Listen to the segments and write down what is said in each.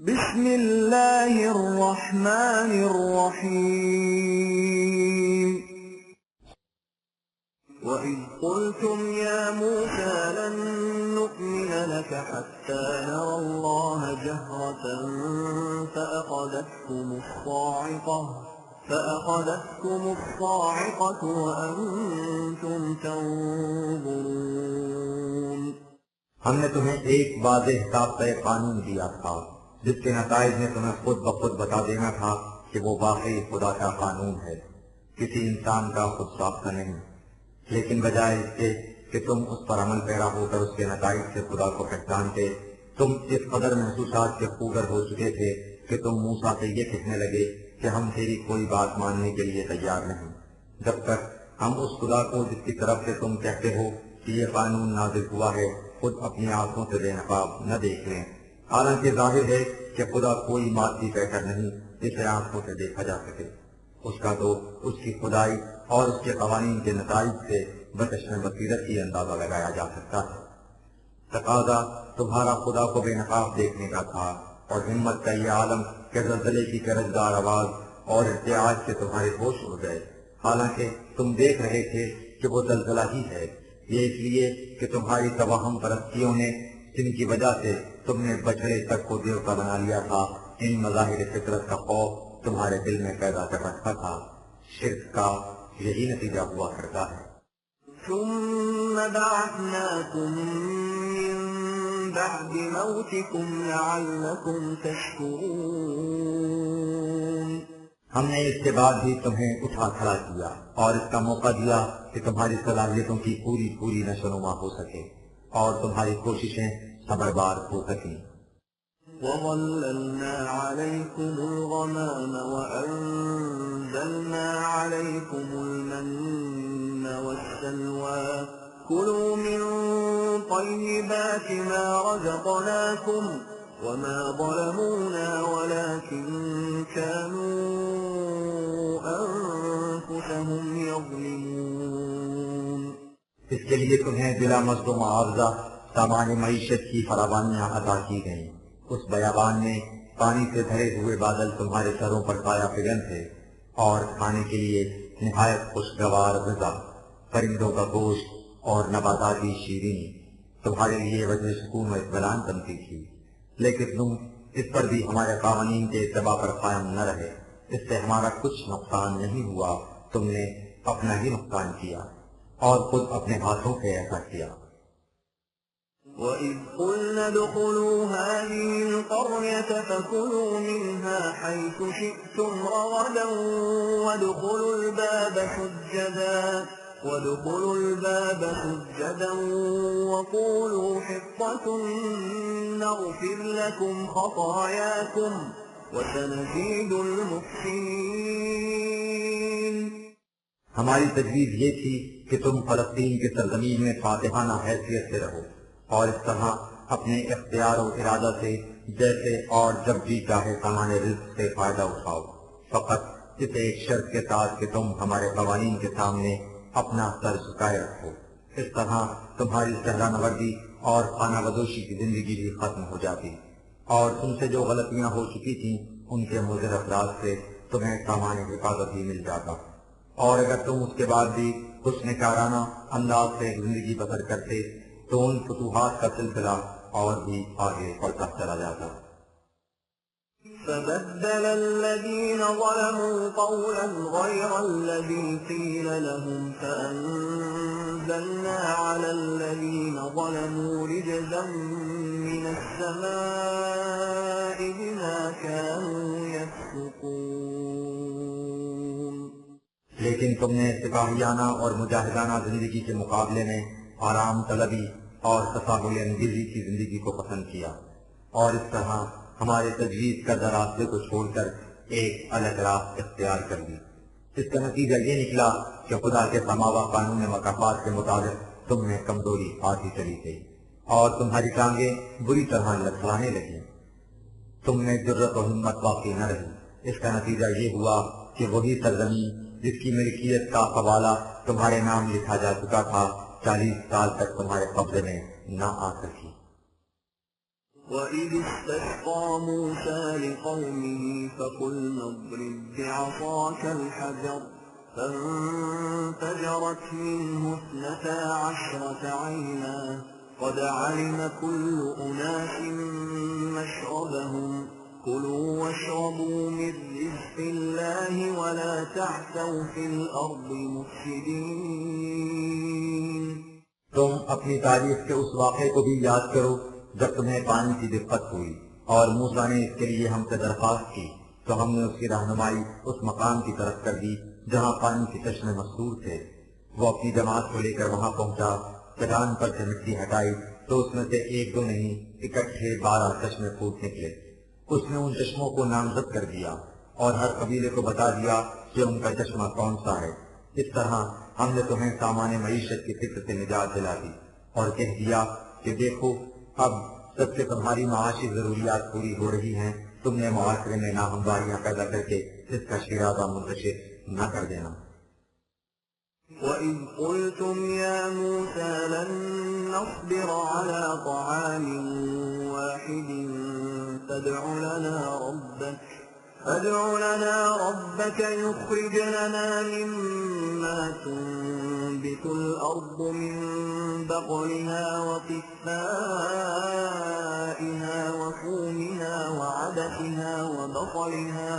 بسم اللہ الرحمن الرحیم وَإِذْ قُلْتُمْ يَا مُوسَى لَن نُّؤْمِنَ لَكَ حَتَّى نَرَى اللَّهَ جَهْرَةً فَأَخَذَتْكُمُ الصَّاعِقَةُ وَأَنْتُمْ تَنظُرُونَ۔ ہم نے تمہیں ایک واضح ضابطۂ قانون دیا تھا جس کے نتائج میں تمہیں خود بخود بتا دینا تھا کہ وہ واقعی خدا کا قانون ہے، کسی انسان کا خود ساختہ نہیں، لیکن بجائے اس کے کہ تم اس پر عمل پیرا ہو کر اس کے نتائج سے خدا کو پہچانتے، تم اس قدر محسوسات کے خوگر ہو چکے تھے کہ تم موسیٰ سے یہ کہنے لگے کہ ہم تیری کوئی بات ماننے کے لیے تیار نہیں جب تک ہم اس خدا کو جس کی طرف سے تم کہتے ہو کہ یہ قانون نازل ہوا ہے خود اپنی آنکھوں سے بے نقاب نہ دیکھ لیں۔ حالانکہ ظاہر ہے کہ خدا کوئی مادی پیکر نہیں جسے آنکھوں سے دیکھا جا سکے، اس کا تو اس کی خدائی اور اس کے قوانین کے نتائج سے بچشم بصیرت ہی اندازہ لگایا جا سکتا ہے۔ تقاضا تمہارا خدا کو بے نقاب دیکھنے کا تھا اور ہمت کا یہ عالم کہ زلزلے کی گرجدار آواز اور ارتعاش سے تمہارے ہوش اڑ گئے، حالانکہ تم دیکھ رہے تھے کہ وہ زلزلہ ہی ہے، یہ اس لیے کہ تمہاری توہم پرستیوں نے جن کی وجہ سے تم نے بچڑے تک کو دیوتا بنا لیا تھا، ان مظاہر فطرت کا خوف تمہارے دل میں پیدا کر رکھا تھا۔ شرک کا یہی نتیجہ ہوا کرتا ہے۔ ثم بعثناكم من بعد موتكم لعلكم تشكرون۔ ہم نے اس کے بعد بھی تمہیں اٹھا کھڑا کیا اور اس کا موقع دیا کہ تمہاری صلاحیتوں کی پوری نشوونما ہو سکے اور تمہاری کوششیں صبربار ہو سکیں۔ وَظَلَّلْنَا عَلَيْكُمُ الْغَمَامَ وَأَنزَلْنَا عَلَيْكُمُ الْمَنَّ وَالسَّلْوَىٰ كُلُوا مِن طَيِّبَاتِ مَا رَزَقْنَاكُمْ وَمَا ظَلَمُونَا وَلَٰكِن كَانُوا أَنفُسَهُمْ يَظْلِمُونَ۔ اس کے لیے تمہیں بلا مزد و معاوضہ سامان معیشت کی فراوانیاں عطا کی گئیں۔ اس بیابان میں پانی سے بھرے ہوئے بادل تمہارے سروں پر سایہ فگن تھے اور کھانے کے لیے نہایت خوشگوار غذا، پرندوں کا گوشت اور نباتاتی شیرینی تمہارے لیے وجہ سکون و اطمینان بنتی تھی، لیکن تم اس پر بھی ہمارے قوانین کے اتباع پر قائم نہ رہے، اس سے ہمارا کچھ نقصان نہیں ہوا، تم نے اپنا ہی نقصان کیا اور خود اپنے ہاتھوں سے ایسا کیا۔ وَإِذْ قُلْنَا ادْخُلُوا هَٰذِهِ الْقَرْيَةَ فَكُلُوا مِنْهَا حَيْثُ شِئْتُمْ رَغَدًا وَادْخُلُوا الْبَابَ سُجَّدًا وَقُولُوا حِطَّةٌ نَّغْفِرْ لَكُمْ خَطَايَاكُمْ وَسَنَزِيدُ الْمُحْسِنِينَ۔ ہماری تجویز یہ تھی کہ تم فلسطین کی سرزمین میں فاتحانہ حیثیت سے رہو اور اس طرح اپنے اختیار و ارادہ سے جیسے اور جب بھی چاہے سامان رزق سے فائدہ اٹھاؤ، فقط اس ایک شرط کے ساتھ کہ تم ہمارے قوانین کے سامنے اپنا سر جھکائے رکھو، اس طرح تمہاری صحرا نوردی اور خانہ بدوشی کی زندگی بھی ختم ہو جاتی اور تم سے جو غلطیاں ہو چکی تھیں ان کے مضر اثرات سے تمہیں سامان حفاظت ہی مل جاتا، اور اگر تم اس کے بعد بھی حسن کارانہ انداز سے زندگی بسر کرتے تو ان فتوحات کا سلسلہ اور بھی آگے بڑھتا چلا جاتا۔ فَبَدَّلَ الَّذِينَ ظَلَمُوا قَوْلًا غَيْرَ الَّذِي قِيلَ لَهُمْ فَأَنزَلْنَا عَلَى الَّذِينَ ظَلَمُوا رِجْزًا مِّنَ السَّمَاءِ بِمَا كَانُوا يَفْسُقُونَ۔ لیکن تم نے سپاہیانہ اور مجاہدانہ زندگی کے مقابلے میں آرام طلبی اور تساہل انگیزی کی زندگی کو پسند کیا اور اس طرح ہمارے تجویز کردہ راستے کو چھوڑ کر ایک الگ راہ اختیار کر لی۔ اس کا نتیجہ یہ نکلا کہ خدا کے سماوا قانون مکافات کے مطابق تم میں کمزوری آتی چلی گئی اور تمہاری ٹانگیں بری طرح لڑکھڑانے لگیں، تم میں جرت و ہمت باقی نہ رہی۔ اس کا نتیجہ یہ ہوا کہ وہی سرزمین جس کی ملکیت کا حوالہ تمہارے نام لکھا جا چکا تھا 40 سال تک تمہارے قبضے میں نہ آ سکی۔ وَإِذِ اسْتَسْقَىٰ مُوسَىٰ لِقَوْمِهِ فَقُلْنَا اضْرِب بِّعَصَاكَ الْحَجَرَ فَانفَجَرَتْ مِنْهُ 12 عَيْنًا قَدْ عَلِمَ كُلُّ أُنَاسٍ مَّشْرَبَهُمْ كُلُوا وَاشْرَبُوا مِن رِّزْقِ اللَّهِ وَلَا تَعْثَوْا فِي الْأَرْضِ مُفْسِدِينَ۔ تم اپنی تاریخ کے اس واقعے کو بھی یاد کرو جب تمہیں پانی کی دقت ہوئی اور موسیٰ نے اس کے لیے ہم سے درخواست کی تو ہم نے اس کی رہنمائی اس مقام کی طرف کر دی جہاں پانی کے چشمے مستور تھے۔ وہ اپنی جماعت کو لے کر وہاں پہنچا، چٹان پر سے مٹی ہٹائی تو اس میں سے ایک دو نہیں اکٹھے 12 چشمے پھوٹ نکلے۔ اس نے ان چشموں کو نامزد کر دیا اور ہر قبیلے کو بتا دیا کہ ان کا چشمہ کون سا ہے۔ اس طرح ہم نے تمہیں سامان معیشت کی فکر سے نجات دلا دی اور کہہ دیا کہ دیکھو اب سب سے تمہاری معاشی ضروریات پوری ہو رہی ہیں، تم نے معاشرے میں ناہمواریاں پیدا کر کے اس کا شیرازہ منتشر نہ کر دینا۔ وَإِذْ قُلْتُمْ يَا مُوسَىٰ لَن نَّصْبِرَ عَلَىٰ طَعَامٍ وَاحِدٍ فادع لنا ربك يخرج لنا مما تنبت الأرض من بقلها وقثائها وفومها وعدسها وبصلها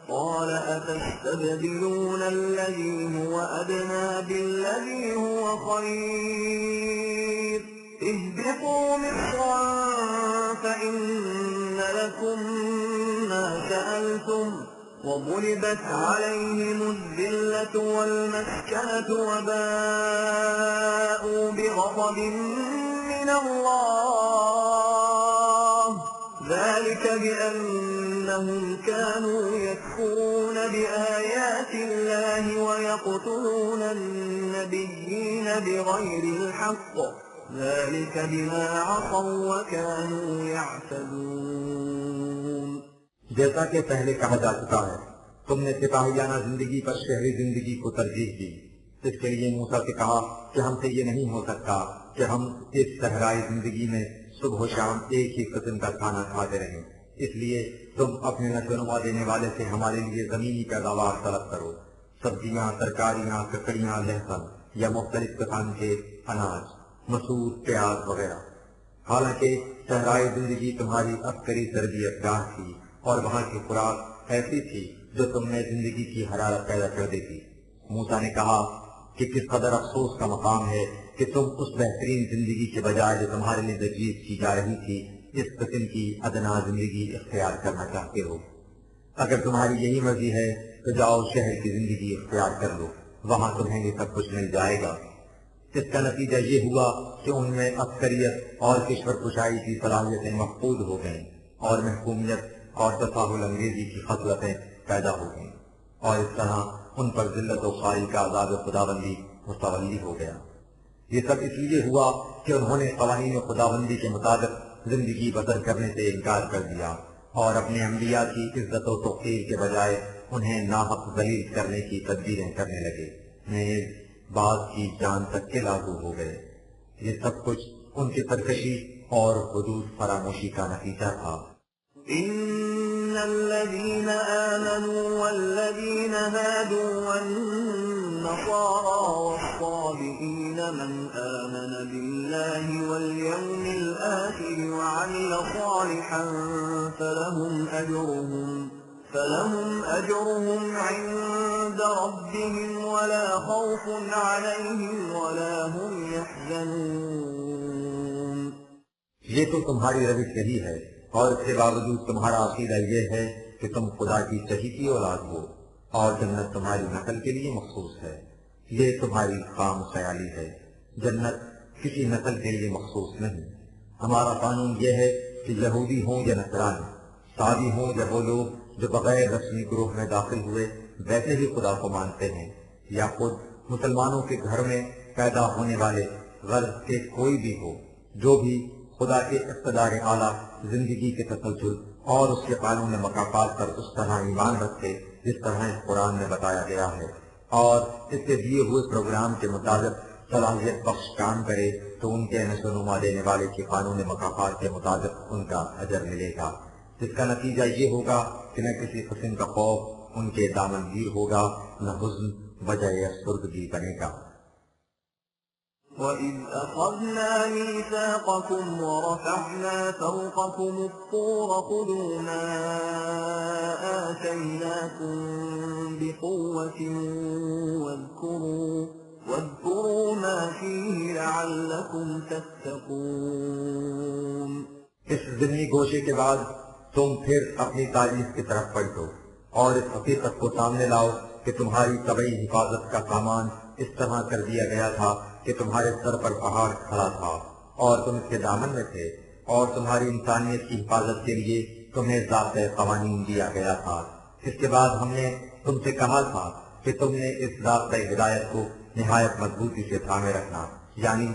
قال أتستبدلون الذي هو أدنى بالذي هو خير اهبطوا مصرا فإن لكم ما سألتم وضربت عليهم الذلة والمسكنة وباءوا بغضب من الله ذلك بأنهم كانوا يكفرون بآيات الله ويقتلون النبيين بغير الحق ذلك بما عصوا وكانوا يعتدون۔ جیسا کہ پہلے کہا جا چکا ہے تم نے سپاہیانہ زندگی پر شہری زندگی کو ترجیح دی۔ اس کے لیے موسیٰ سے کہا کہ ہم سے یہ نہیں ہو سکتا کہ ہم اس صحرائی زندگی میں صبح و شام ایک ہی قسم کا کھانا کھاتے رہیں، اس لیے تم اپنے نشوونما دینے والے سے ہمارے لیے زمینی پیداوار طلب کرو، سبزیاں، ترکاریاں، ککڑیاں، لہسن یا مختلف قسم کے اناج، مسور، پیاز وغیرہ۔ حالانکہ صحرائی زندگی تمہاری عسکری تربیت گاہ تھی اور وہاں کی خوراک ایسی تھی جو تم میں زندگی کی حرارت پیدا کر دیتی۔ موسیٰ نے کہا کہ کس قدر افسوس کا مقام ہے کہ تم اس بہترین زندگی کے بجائے جو تمہارے لیے تجویز کی جا رہی تھی اس قسم کی ادنا زندگی اختیار کرنا چاہتے ہو۔ اگر تمہاری یہی مرضی ہے تو جاؤ شہر کی زندگی اختیار کر لو، وہاں تمہیں یہ سب کچھ مل جائے گا۔ اس کا نتیجہ یہ ہوا کہ ان میں عسکریت اور کشور کشائی کی صلاحیتیں مفقود ہو گئیں اور محکومیت اور تساہل انگیزی کی خصلتیں پیدا ہو گئیں، اور اس طرح ان پر ذلت و خواری کا عذاب خداوندی متولی ہو گیا۔ یہ سب اس لیے ہوا کہ انہوں نے قوانین خداوندی کے مطابق زندگی بسر کرنے سے انکار کر دیا اور اپنے انبیاء کی عزت و توقیر کے بجائے انہیں ناحق ذلیل کرنے کی تدبیریں کرنے لگے، نیز بعض کی جان تک کے لاگو ہو گئے۔ یہ سب کچھ ان کی سرکشی اور حدود فراموشی کا نتیجہ تھا۔ إن الذين آمنوا والذين هادوا والنصارى والصابئين من آمن بالله واليوم الآخر وعمل صالحا فلهم أجرهم عند ربهم ولا خوف عليهم ولا هم يحزنون۔ یہ تو تمہاری روش یہی ہے، اور اس کے باوجود تمہارا عقیدہ یہ ہے کہ تم خدا کی چہیتی اولاد ہو اور جنت تمہاری نسل کے لیے مخصوص ہے۔ یہ تمہاری خام خیالی ہے، جنت کسی نسل کے لیے مخصوص نہیں۔ ہمارا قانون یہ ہے کہ یہودی ہوں یا نصرانی، سادی ہوں یا وہ لوگ جو بغیر رسمی گروہ میں داخل ہوئے ویسے ہی خدا کو مانتے ہیں، یا خود مسلمانوں کے گھر میں پیدا ہونے والے غرض کے کوئی بھی ہو، جو بھی خدا کے اقتدار اعلیٰ، زندگی کے تسلسل اور اس کے قانون مکافات پر اس طرح ایمان رکھے جس طرح قرآن میں بتایا گیا ہے، اور اس کے دیے ہوئے پروگرام کے مطابق صلاحیت بخش کام کرے تو ان کے نشو نما دینے والے کی قانون مکافات کے مطابق ان کا اجر ملے گا، جس کا نتیجہ یہ ہوگا کہ نہ کسی قسم کا خوف ان کے دامنگیر ہوگا، نہ حزن وجہ افسردگی بنے گا۔ وَإِذْ أَخَذْنَا مِيثَاقَكُمْ وَرَفَعْنَا فَوْقَكُمُ الطُّورَ خُذُوا مَا آتَيْنَاكُمْ بِقُوَّةٍ وَاذْكُرُوا مَا فِيهِ لَعَلَّكُمْ تَتَّقُونَ۔ اس ضمنی گوشے کے بعد تم پھر اپنی تعریف کی طرف پلٹو اور اس حقیقت کو سامنے لاؤ کہ تمہاری طبعی حفاظت کا سامان اس طرح کر دیا گیا تھا کہ تمہارے سر پر پہاڑ کھڑا تھا اور تم اس کے دامن میں تھے، اور تمہاری انسانیت کی حفاظت کے لیے تمہیں ذات قوانین دیا گیا تھا۔ اس کے بعد ہم نے تم سے کہا تھا کہ تم نے اس ذات ہدایت کو نہایت مضبوطی سے تھامے رکھنا، یعنی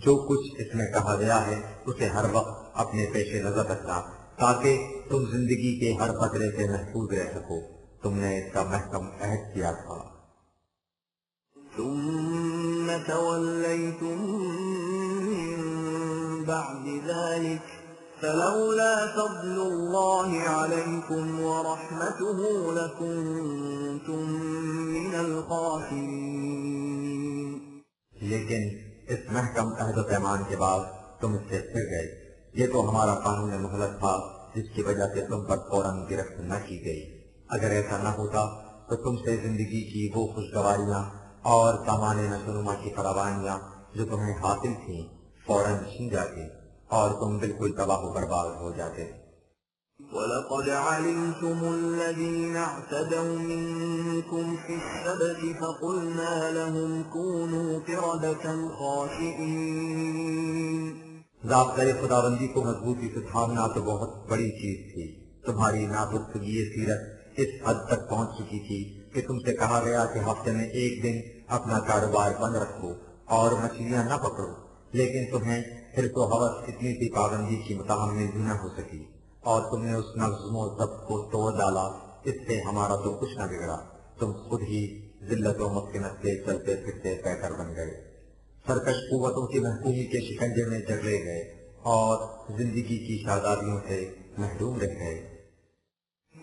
جو کچھ اس میں کہا گیا ہے اسے ہر وقت اپنے پیش نظر رکھنا تاکہ تم زندگی کے ہر خطرے سے محفوظ رہ سکو۔ تم نے اس کا محکم عہد کیا تھا۔ ثم توليتم من بعد ذلك فلولا فضل الله عليكم ورحمته لكنتم من الخاسرين۔ لیکن اس محکم عہد و پیمان کے بعد تم اس سے پھر گئے۔ یہ تو ہمارا قانون مہلت تھا جس کی وجہ سے تم پر فوراً گرفت نہ کی گئی۔ اگر ایسا نہ ہوتا تو تم سے زندگی کی وہ خوشگواریاں اور سامان نشوونما کی فراوانیاں جو تمہیں حاصل تھیں فوراً چھن جاتی اور تم بالکل تباہ و برباد ہو جاتے۔ وَلَقَدْ عَلِمْتُمُ الَّذِينَ اعْتَدَوْا مِنكُمْ فِي السَّبْتِ فَقُلْنَا لَهُمْ كُونُوا قِرَدَةً خَاسِئِينَ۔ ضابطۂ خداوندی کو مضبوطی سے تھامنا تو بہت بڑی چیز تھی۔ تمہاری ناپختگی سیرت اس حد تک پہنچ چکی تھی کہ تم سے کہا گیا کہ ہفتے میں ایک دن اپنا کاروبار بند رکھو اور مچھلیاں نہ پکڑو، لیکن تمہیں پھر تو ہوس اتنی سی پابندی کی متحمل بھی نہ ہو سکی اور تم نے اس نظم و ضبط کو توڑ ڈالا۔ اس سے ہمارا تو کچھ نہ بگڑا، تم خود ہی ذلت و مسکنت سے چلتے پھرتے پیکر بن گئے، سرکش قوتوں کی محکومی کے شکنجے میں جکڑے گئے اور زندگی کی شادابیوں سے محروم رہ گئے۔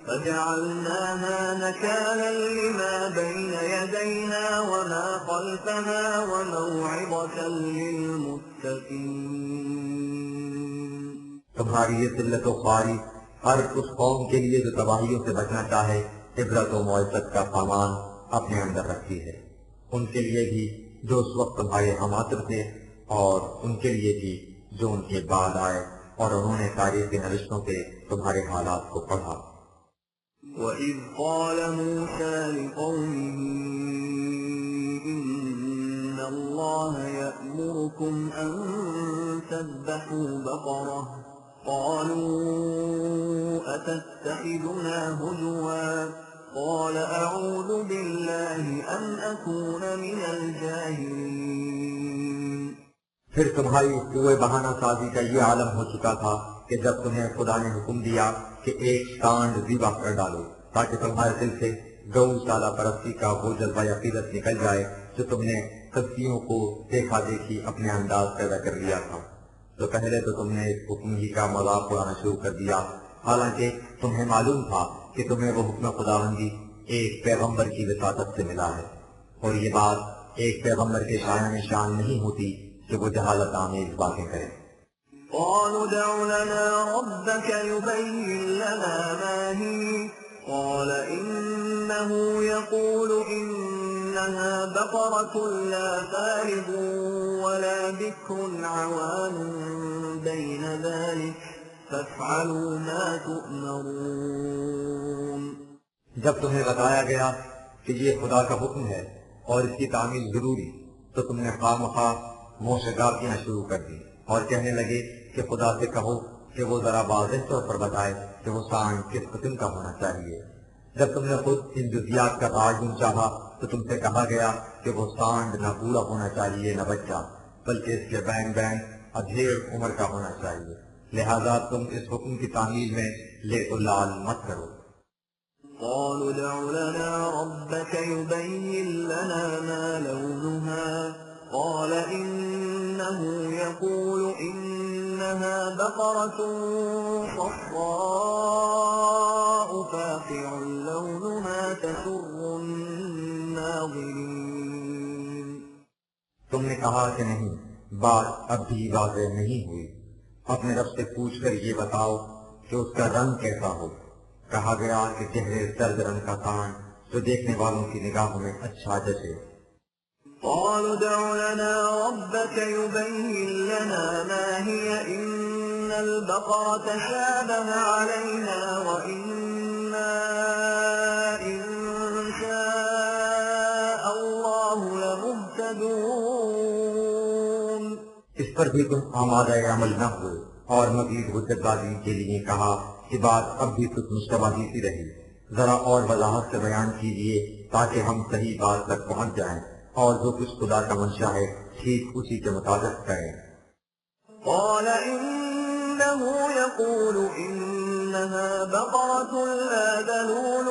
فَجَعَلْنَاهَا نَكَالًا لِمَا بَيْنَ يَدَيْهَا وَمَا خَلْفَهَا وَمَوْعِظَةً لِلْمُتَّقِينَ۔ تمہاری یہ ذلت و خواری ہر اس قوم کے لیے جو تباہیوں سے بچنا چاہے عبرت و معزت کا سامان اپنے اندر رکھتی ہے، ان کے لیے بھی جو اس وقت تمہارے ہماتر تھے اور ان کے لیے بھی جو ان کے بعد آئے اور انہوں نے تاریخ کے نوشتوں کے تمہارے حالات کو پڑھا۔ وَإِذْ قَالَ مُوسَى لِقَوْمِهِ إِنَّ اللَّهَ يَأْمُرُكُمْ أَن تَذْبَحُوا بَقَرَةً قَالُوا أَتَتَّخِذُنَا هُزُوًا قَالَ أَعُوذُ بِاللَّهِ أَنْ أَكُونَ مِنَ الْجَاهِلِينَ۔ پھر تمہاری قوت بہانہ سازی کا یہ عالم ہو چکا تھا کہ جب تمہیں خدا نے حکم دیا کہ ایک سانڈ ذبح کر ڈالو تاکہ تمہارے دل سے گو سالہ پرستی کا وہ جذبہ عقیدت نکل جائے جو تم نے قبطیوں کو دیکھا دیکھی اپنے انداز پیدا کر لیا تھا، تو پہلے تو تم نے اس حکم ہی کا مذاق اڑانا شروع کر دیا، حالانکہ تمہیں معلوم تھا کہ تمہیں وہ حکم خداوندی ایک پیغمبر کی وساطت سے ملا ہے، اور یہ بات ایک پیغمبر کے شایان شان نہیں ہوتی کہ وہ جہالت آمیز باتیں کرے۔ قالوا ادع لنا ربك يبين لنا ما هي قال إنه يقول إنها بقرة لا فارض ولا بكر عوان بين ذلك فافعلوا ما تؤمرون۔ جب تمہیں بتایا گیا کہ یہ خدا کا حکم ہے اور اس کی تعمیل ضروری، تو تم نے خواہ مخواہ منہ سے گالیاں شروع کر دی اور کہنے لگے کہ خدا سے کہو کہ وہ ذرا واضح طور پر بتائے کہ وہ سانڈ کس قسم کا ہونا چاہیے۔ جب تم نے خود ان جزیات کا تعین چاہا تو تم سے کہا گیا کہ وہ سانڈ نہ بوڑھا ہونا چاہیے نہ بچہ، بلکہ اس کے بین بین ادھیڑ عمر کا ہونا چاہیے، لہذا تم اس حکم کی تعمیل میں لے تو لال مت کرو۔ قالوا ادع لنا ربك يبين لنا ما لونها قال إنه يقول إنها بقرة صفراء فاقع لونها تسر الناظرين. تم نے کہا کہ نہیں، بات اب بھی واضح نہیں ہوئی، اپنے رب سے پوچھ کر یہ بتاؤ کہ اس کا رنگ کیسا ہو. کہا گیا کہ چہرے زرد رنگ کا کان جو دیکھنے والوں کی نگاہوں میں اچھا جچے. قالوا ادع لنا ربك يبين لنا ما هي إن البقرة تشابه علينا وإنا إن شاء الله لمهتدون. اس پر بھی تم آمادہ عمل نہ ہوئے اور مزید حجت بازی کے لیے کہا کہ بات اب بھی کچھ مشتبہ سی رہی. ذرا اور وضاحت سے بیان کیجیے تاکہ ہم صحیح بات تک پہنچ جائیں اور جو کچھ خدا کا منشا ہے ٹھیک اسی کے مطابق کریں. قال إنه يقول إنها بقرة لا ذلول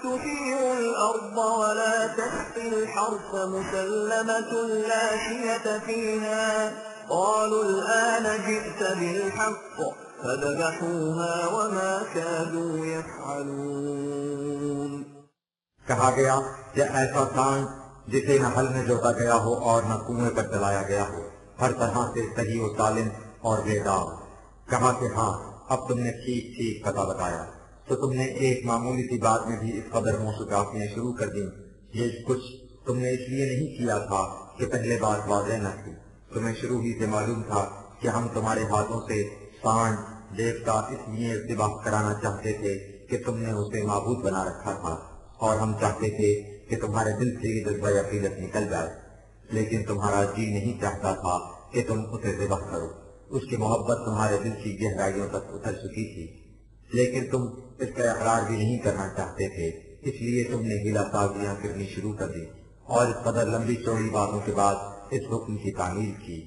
تثير الأرض ولا تسقي الحرث مسلمة لا شية فيها. قالوا الآن جئت بالحق فذبحوها وما كادوا يفعلون. کہا گیا کہ ایسا سانڈ جسے نہ ہل میں جوتا گیا ہو اور نہ کنویں پر چلایا گیا ہو، ہر طرح سے صحیح و سالم اور بے داغ. کہا کہ ہاں اب تم نے ٹھیک پتہ بتایا تو تم نے ایک معمولی سی بات میں بھی اس قدر موسیقیاں شروع کر دیں. یہ کچھ تم نے اس لیے نہیں کیا تھا کہ پہلے بات واضح نہ تھی. تمہیں شروع ہی سے معلوم تھا کہ ہم تمہارے ہاتھوں سے سانڈ دیوتا اس لیے ذبح کرانا چاہتے تھے کہ تم نے اسے معبود بنا رکھا تھا اور ہم چاہتے تھے کہ تمہارے دل سے یہ جذبہ عقیدت نکل جائے، لیکن تمہارا جی نہیں چاہتا تھا کہ تم اسے ذبح کرو. اس کی محبت تمہارے دل کی گہرائیوں تک اتر چکی تھی، لیکن تم اس کا اقرار بھی نہیں کرنا چاہتے تھے. اس لیے تم نے ہیلا سازیاں کرنی شروع کر دی اور اس قدر لمبی چوڑی باتوں کے بعد اس حکم کی تعمیل کی.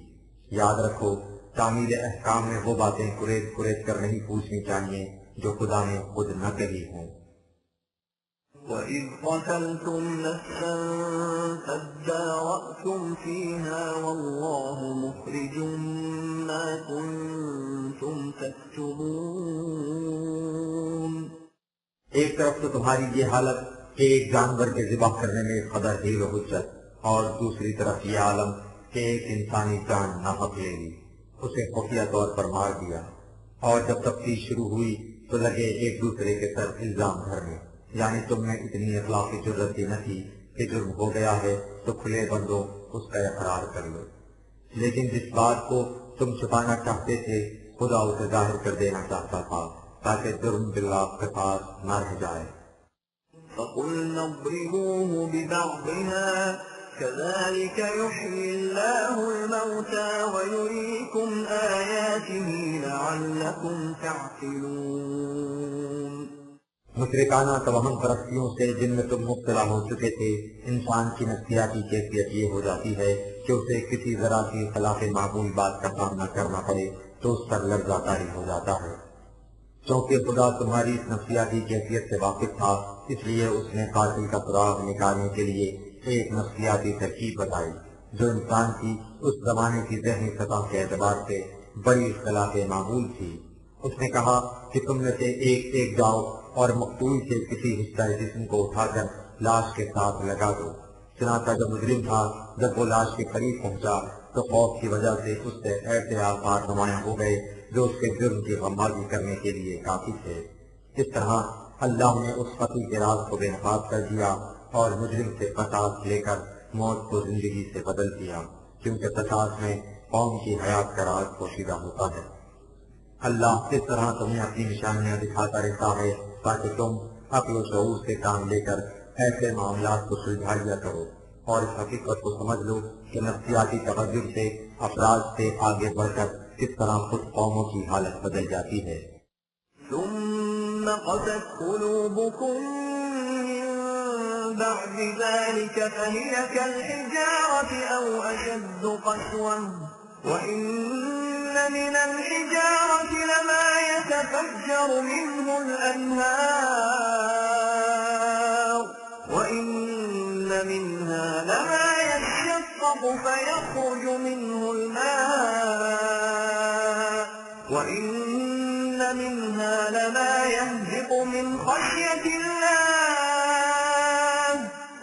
یاد رکھو، تعمیل احکام میں وہ باتیں کریز کر نہیں پوچھنی چاہیے جو خدا نے خود نہ کہی ہوں. وَإِذْ قَتَلْتُمْ نَفْسًا فَادَّارَأْتُمْ فِيهَا وَاللَّهُ مُخْرِجٌ مَا كُنتُمْ تَكْتُمُونَ. ایک طرف تو تمہاری یہ حالت کہ ایک جانور کے ذبح کرنے میں قدر حیل و حجت، اور دوسری طرف یہ عالم کہ ایک انسانی جان ناحق لے لی، اسے خفیہ طور پر مار دیا. اور جب تفتیش شروع ہوئی تو لگے ایک دوسرے کے سر الزام بھرنے، یعنی تم میں اتنی اخلاقی جرت ہی نہ تھی کہ جرم ہو گیا ہے تو کھلے بندوں اس کا اقرار کر لو. لیکن جس بات کو تم چھپانا چاہتے تھے خدا اسے ظاہر کر دینا چاہتا تھا تاکہ جرم باللہ کے پاس نہ رہ جائے. فَقُلْنَا اضْرِبُوهُ بِبَعْضِهَا كَذَلِكَ يُحْيِي اللَّهُ الْمَوْتَى وَيُرِيكُمْ آيَاتِهِ لَعَلَّكُمْ تَعْقِلُونَ. مشرکانہ توہم پرستیوں سے جن میں تم مبتلا ہو چکے تھے، انسان کی نفسیاتی کیفیت یہ ہو جاتی ہے کہ اسے کسی ذرا سی خلاف معمول بات کا سامنا کرنا پڑے تو اس پر لرزہ طاری ہو جاتا ہے. چونکہ خدا تمہاری اس نفسیاتی کیفیت سے واقف تھا، اس لیے اس نے قاتل کا سراغ نکالنے کے لیے ایک نفسیاتی ترکیب بتائی جو انسان کی اس زمانے کی ذہنی سطح کے اعتبار سے بڑی خلاف معمول تھی. اس نے کہا کہ تم میں سے ایک جاؤ اور مقتول سے کسی حصہ جسم کو اٹھا کر لاش کے ساتھ لگا دو. چنانچہ جو مجرم تھا جب وہ لاش کے قریب پہنچا تو خوف کی وجہ سے اس سے ایسے آثار نمایاں ہو گئے جو اس کے جرم کی غمازی کرنے کے لیے کافی تھے. اس طرح اللہ نے اس قتل کے راز کو بے نقاب کر دیا اور مجرم سے قصاص لے کر موت کو زندگی سے بدل دیا، کیونکہ قصاص میں قوم کی حیات کا راز پوشیدہ ہوتا ہے. اللہ اس طرح تمہیں اپنی نشانیاں دکھاتا رہتا ہے تاکہ تم عقل و شعور سے کام لے کر ایسے معاملات کو سلجھا لیا کرو اور اس حقیقت کو سمجھ لو کہ نفسیاتی تغیر سے افراد سے آگے بڑھ کر کس طرح خود قوموں کی حالت بدل جاتی ہے. ثم قست قلوبكم من بعد ذلك فهي كالحجارة أو أشد قسوة وإن من الحجارة لما يتفجر منه الأنهار وإن منها لما يشقق فيخرج منه الماء وإن منها لما يهبط من خشية الله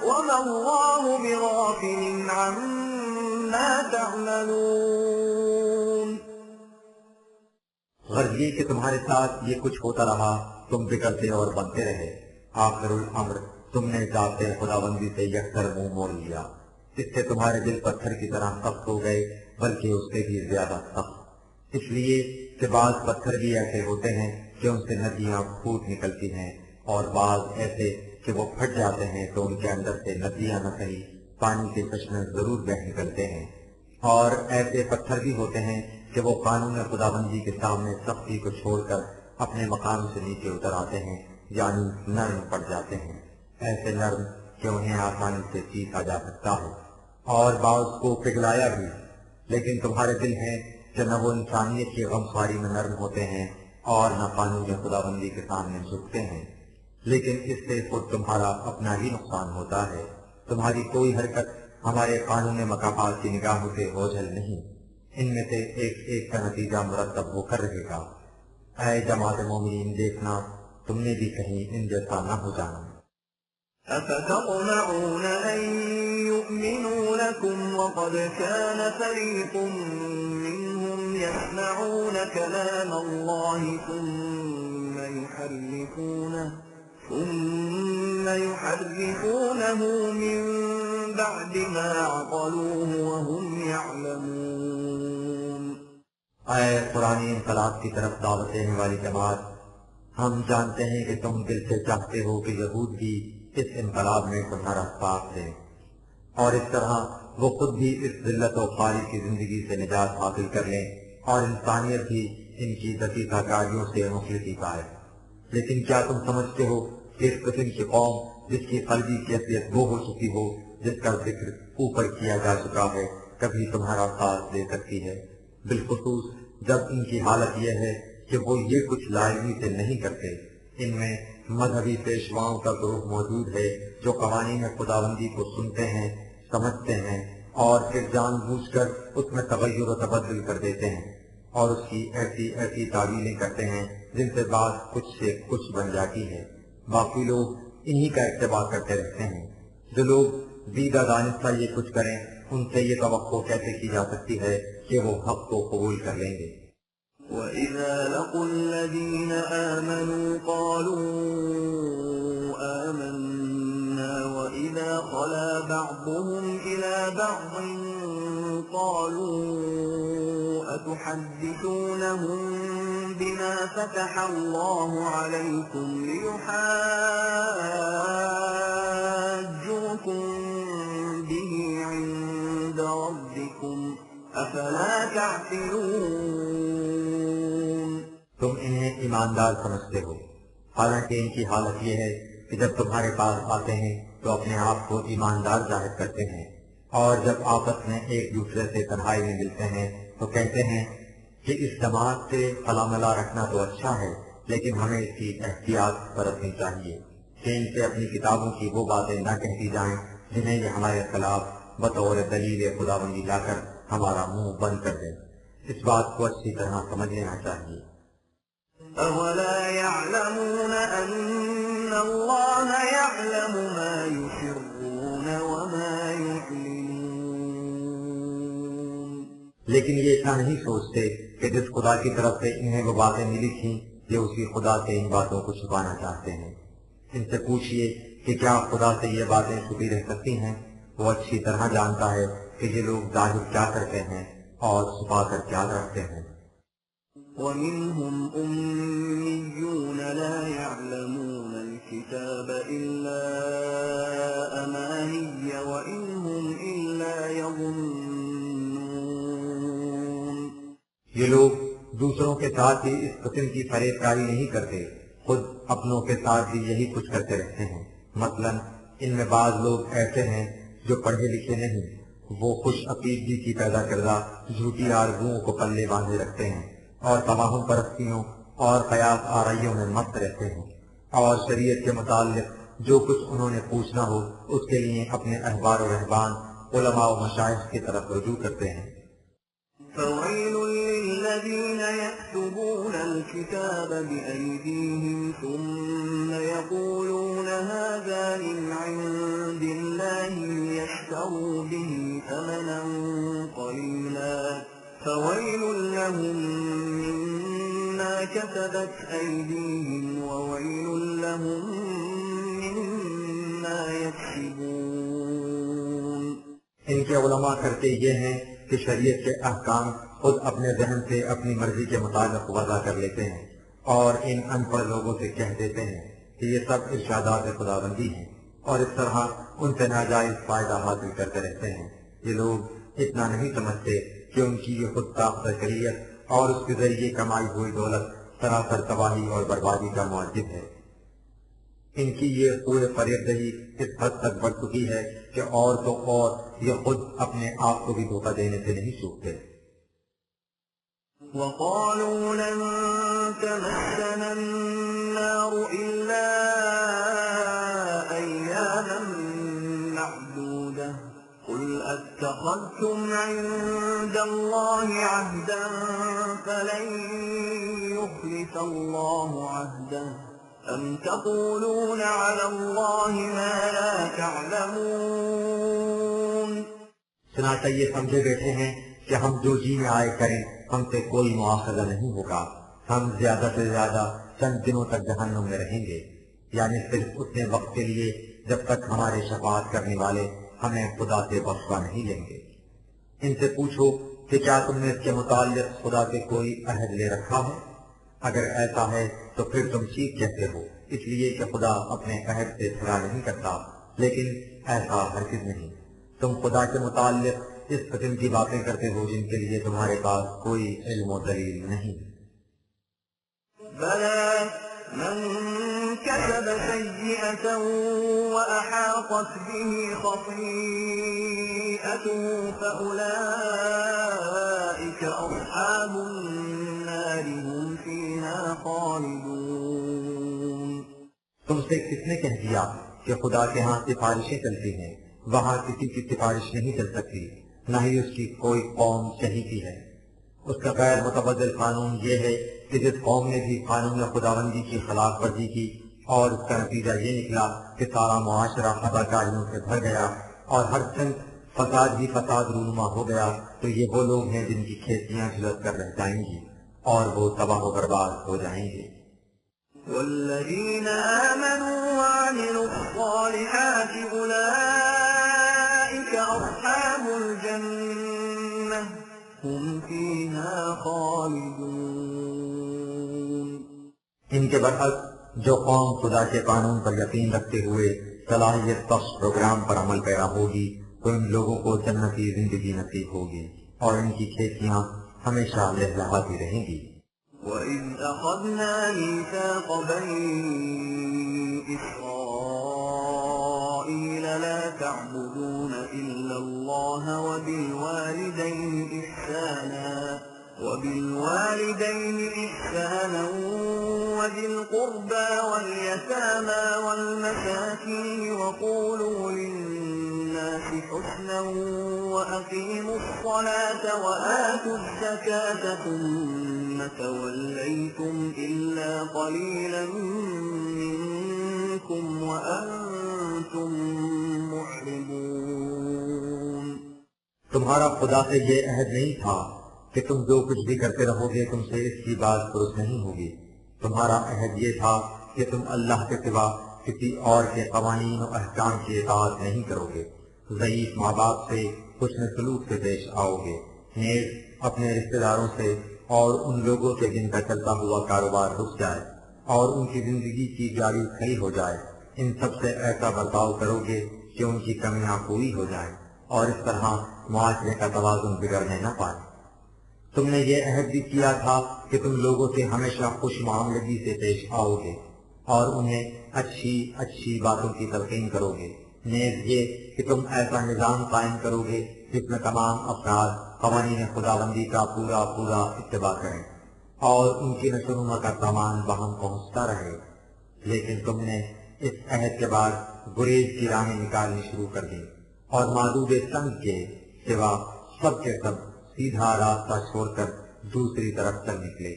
وما الله بغافل عما تعملون. غرض یہ کہ تمہارے ساتھ یہ کچھ ہوتا رہا، تم بگڑتے اور بنتے رہے، آخر الامر تم نے ذات خداوندی سے یکسر منہ موڑ لیا، اس سے تمہارے دل پتھر کی طرح سخت ہو گئے، بلکہ اس سے بھی زیادہ سخت، اس لیے کہ بعض پتھر بھی ایسے ہوتے ہیں کہ ان سے ندیاں پھوٹ نکلتی ہیں، اور بعض ایسے کہ وہ پھٹ جاتے ہیں تو ان کے اندر سے ندیاں نہ صحیح پانی کے چشمے ضرور بہہ نکلتے ہیں، اور ایسے پتھر بھی ہوتے ہیں کہ وہ قانون خداوندی کے سامنے سختی کو چھوڑ کر اپنے مقام سے نیچے اتر آتے ہیں، یعنی نرم پڑ جاتے ہیں، ایسے نرم کہ انہیں آسانی سے سیکھا جا سکتا ہے، اور بعض کو پگھلایا بھی، لیکن تمہارے دل ہیں جو نہ وہ انسانیت کی غمخواری میں نرم ہوتے ہیں اور نہ قانون خداوندی کے سامنے جھکتے ہیں، لیکن اس سے خود تمہارا اپنا ہی نقصان ہوتا ہے، تمہاری کوئی حرکت ہمارے قانون مکافات کی نگاہوں سے اوجھل نہیں، ان میں سے ایک ایک کا نتیجہ مرتب ہو کر رہے گا. اے جماعت مومنین، دیکھنا تم نے بھی کہیں ان جیسا نہ ہو جانا. أفتطمعون أن يؤمنوا لكم وقد كان فريق منهم يسمعون كلام الله ثم يحرفونه من بعد ما عقلوه وهم يعلمون. اے قرآنی انقلاب کی طرف دعوت دینے والی جماعت، ہم جانتے ہیں کہ تم دل سے چاہتے ہو کہ یہود بھی اس انقلاب میں تمہارا ساتھ ہے، اور اس طرح وہ خود بھی اس ذلت و خواری کی زندگی سے نجات حاصل کر لیں اور انسانیت بھی ان کی دقیقہ کاریوں سے مخلصی پائے. لیکن کیا تم سمجھتے ہو کہ اس قسم کی قوم جس کی قلبی کیفیت وہ ہو چکی ہو جس کا ذکر اوپر کیا جا چکا ہے کبھی تمہارا ساتھ دے سکتی ہے؟ بالخصوص جب ان کی حالت یہ ہے کہ وہ یہ کچھ لائزمی سے نہیں کرتے. ان میں مذہبی پیشواؤں کا گروہ موجود ہے جو قوانین خداوندی کو سنتے ہیں، سمجھتے ہیں اور پھر جان بوجھ کر اس میں تغیر و تبدل کر دیتے ہیں اور اس کی ایسی ایسی تعویلیں کرتے ہیں جن سے بات کچھ سے کچھ بن جاتی ہے. باقی لوگ انہی کا اتباع کرتے رہتے ہیں. جو لوگ دیدہ دانستہ یہ کچھ کریں ان سے یہ توقع کیسے کی جا سکتی ہے کہ وہ حق کو قبول کر لیں گے؟ وَإِذَا لَقُوا الَّذِينَ آمَنُوا قَالُوا آمَنَّا وَإِذَا خَلَا بَعْضُهُمْ إِلَى بَعْضٍ قَالُوا أَتُحَدِّثُونَهُم بِمَا فَتَحَ اللَّهُ عَلَيْكُمْ لِيُحَاجُّوكُم بِهِ عِندَ رَبِّكُمْ أَفَلَا تَعْقِلُونَ. تم انہیں ایماندار سمجھتے ہو، حالانکہ ان کی حالت یہ ہے کہ جب تمہارے پاس آتے ہیں تو اپنے آپ کو ایماندار ظاہر کرتے ہیں، اور جب آپس میں ایک دوسرے سے تنہائی میں ملتے ہیں تو کہتے ہیں کہ اس جماعت سے فلا ملا رکھنا تو اچھا ہے، لیکن ہمیں اس کی احتیاط برتنی چاہیے کہ ان سے اپنی کتابوں کی وہ باتیں نہ کہتی جائیں جنہیں یہ ہمارے خلاف بطور دلیل خداوندی لا کر ہمارا منہ بند کر دیں. اس بات کو اچھی طرح سمجھ لینا چاہیے. أَوَلَا يَعْلَمُونَ أَنَّ اللَّهَ يَعْلَمُ مَا يُسِرُّونَ وَمَا يُعْلِنُونَ. لیکن یہ اتنا نہیں سوچتے کہ جس خدا کی طرف سے انہیں وہ باتیں ملی تھیں یہ اسی خدا سے ان باتوں کو چھپانا چاہتے ہیں. ان سے پوچھئے کہ کیا خدا سے یہ باتیں چھپی رہ سکتی ہیں؟ وہ اچھی طرح جانتا ہے کہ یہ لوگ ظاہر کیا کرتے ہیں اور چھپا کر کیا رکھتے ہیں. وَمِنْهُمْ أُمِّيُّونَ لَا يَعْلَمُونَ الْكِتَابَ إِلَّا أَمَانِيَّ وَإِنْ هُمْ إِلَّا يَظُنُّونَ. یہ لوگ دوسروں کے ساتھ ہی اس قسم کی فریب کاری نہیں کرتے، خود اپنوں کے ساتھ بھی یہی کچھ کرتے رہتے ہیں. مثلا ان میں بعض لوگ ایسے ہیں جو پڑھے لکھے نہیں، وہ خوش عقیدگی کی پیدا کردہ جھوٹی آرزوؤں کو پلے باندھے رکھتے ہیں اور تمام پرستیوں اور قیاس آرائیوں میں مست رہتے ہیں، اور شریعت کے متعلق جو کچھ انہوں نے پوچھنا ہو اس کے لیے اپنے احبار و رہبان علماء و مشائخ کی طرف رجوع کرتے ہیں۔ فويل للذين يكتبون الكتاب بأيديهم ثم يقولون هذا من عند الله ليشتروا به ثمنا قليلا فويل لهم مما كتبت أيديهم وويل لهم مما يكسبون۔ ان کے علماء کرتے یہ ہیں کہ شریعت کے احکام خود اپنے ذہن سے اپنی مرضی کے مطابق وضع کر لیتے ہیں اور ان ان پڑھ لوگوں سے کہہ دیتے ہیں کہ یہ سب ارشادات خداوندی ہیں، اور اس طرح ان سے ناجائز فائدہ حاصل کرتے رہتے ہیں۔ یہ لوگ اتنا نہیں سمجھتے کہ ان کی یہ خود ساختہ شریعت اور اس کے ذریعے کمائی ہوئی دولت سراسر تباہی اور بربادی کا موجب ہے۔ ان کی یہ پورے فریبدہی اس حد تک بڑھ چکی ہے کہ اور تو اور یہ خود اپنے آپ کو بھی دھوکہ دینے سے نہیں چوکتے۔ وقالوا لن تمسنا النار إلا أياما معدودة قل أتخذتم عند الله عهدا فلن يخلف الله عهده أم تقولون على الله ما لا تعلمون۔ چنانچہ یہ سمجھے بیٹھے ہیں کہ ہم جو جی میں آئے کریں ہم سے کوئی مواخذہ نہیں ہوگا، ہم زیادہ سے زیادہ چند دنوں تک جہنم میں رہیں گے، یعنی صرف اتنے وقت کے لیے جب تک ہمارے شفاعت کرنے والے ہمیں خدا سے بخشوا نہیں لیں گے۔ ان سے پوچھو کہ کیا تم نے اس کے متعلق خدا سے کوئی عہد لے رکھا ہے؟ اگر ایسا ہے تو پھر تم ٹھیک کہتے ہو، اس لیے کہ خدا اپنے عہد سے پھرا نہیں کرتا، لیکن ایسا ہرگز نہیں۔ تم خدا کے متعلق اس قسم کی باتیں کرتے ہو جن کے لیے تمہارے پاس کوئی علم و دلیل نہیں۔ بلى من كسب سيئة وأحاطت به خطيئته فأولئك أصحاب النار هم فيها خالدون۔ تم سے کس نے کہہ دیا کہ خدا کے ہاں سفارشیں چلتی ہیں؟ وہاں کسی کی سفارش نہیں چل سکتی، نہ ہی اس کی کوئی قوم چہیتی ہے۔ اس کا غیر متبدل قانون یہ ہے کہ جس قوم نے بھی قانون خداوندی کی خلاف ورزی کی اور اس کا نتیجہ یہ نکلا کہ سارا معاشرہ خطاکاریوں سے بھر گیا اور ہر سمت فساد ہی فساد رونما ہو گیا، تو یہ وہ لوگ ہیں جن کی کھیتیاں جھلس کر رہ جائیں گی اور وہ تباہ و برباد ہو جائیں گے۔ والذين آمنوا وعملوا الصالحات أولئك أصحاب الجنة هم فيها خالدون۔ ان کے برعکس جو قوم خدا کے قانون پر یقین رکھتے ہوئے صلاحیت بخش پروگرام پر عمل پیرا ہوگی تو ان لوگوں کو جنتی زندگی نصیب ہوگی اور ان کی کھیتیاں ہمیشہ لہلہاتی رہیں گی۔ وَإِذْ أَخَذْنَا مِيثَاقَ بَنِي إِسْرَائِيلَ لَا تَعْبُدُونَ إِلَّا اللَّهَ وَبِالْوَالِدَيْنِ إِحْسَانًا وَذِي الْقُرْبَى وَالْيَتَامَى وَالْمَسَاكِينِ وَقُولُوا لِلنَّاسِ حُسْنًا وَأَقِيمُوا الصَّلَاةَ وَآتُوا الزَّكَاةَ ثُمَّ تَوَلَّيْتُمْ إِلَّا قَلِيلًا مِّنكُمْ وَأَنتُم مُّعْرِضُونَ۔ تمہارا خدا سے یہ عہد نہیں تھا کہ تم جو کچھ بھی کرتے رہو گے تم سے اس کی بات درست نہیں ہوگی۔ تمہارا عہد یہ تھا کہ تم اللہ کے سوا کسی اور کے قوانین و احکام کی اطاعت نہیں کرو گے، ضعیف ماں باپ سے حسن سلوک سے پیش آؤ گے، نیز اپنے رشتہ داروں سے اور ان لوگوں سے جن کا چلتا ہوا کاروبار رک جائے اور ان کی زندگی کی جاری کھڑی ہو جائے، ان سب سے ایسا برتاؤ کرو گے کہ ان کی کمیاں پوری ہو جائیں اور اس طرح معاشرے کا توازن بگڑنے نہ پائے۔ تم نے یہ عہد بھی کیا تھا کہ تم لوگوں سے ہمیشہ خوش معاملگی سے پیش آؤ گے اور انہیں اچھی اچھی باتوں کی تلقین کرو گے، نیز یہ کہ تم ایسا نظام قائم کرو گے جس میں تمام افراد قوانین خداوندی کا پورا اتباع کریں اور ان کی نشو و نما کا سامان باہم پہنچتا رہے۔ لیکن تم نے اس عہد کے بعد گریز کی راہیں نکالنی شروع کر دی اور معدود سنگ کے سوا سب کے سب سیدھا راستہ چھوڑ کر دوسری طرف چل نکلے۔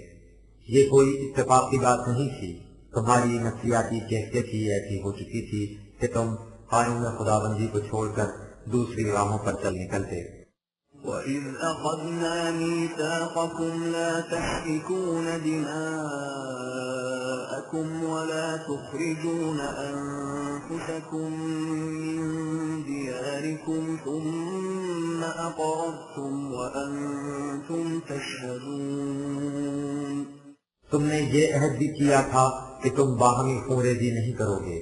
یہ کوئی اتفاقی بات نہیں تھی، تمہاری نفسیاتی کیفیت ہی ایسی ہو چکی تھی کہ تم قانون خداوندی کو چھوڑ کر دوسری راہوں پر چل نکلتے۔ وَإِذْ أَخَذْنَا مِيثَاقَكُمْ لَا تَسْفِكُونَ دِمَاءَكُمْ وَلَا تُخْرِجُونَ أَنفُسَكُمْ مِنْ دِيَارِكُمْ ثُمَّ أَقْرَرْتُمْ وَأَنْتُمْ تَشْهَدُونَ۔ تم نے یہ عہد بھی کیا تھا کہ تم باہمی خون ریزی نہیں کرو گے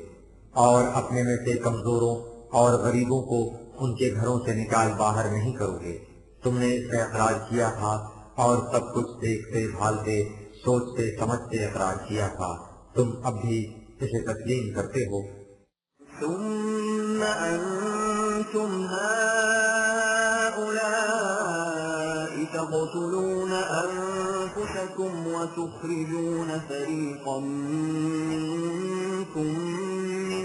اور اپنے میں سے کمزوروں اور غریبوں کو ان کے گھروں سے نکال باہر نہیں کرو گے۔ تم نے اس کا اقرار کیا تھا اور سب کچھ دیکھتے بھالتے سوچتے سمجھتے اقرار کیا تھا، تم اب بھی اسے تسلیم کرتے ہو۔ ثم أنتم هؤلاء تقتلون أنفسكم وتخرجون فريقا منكم من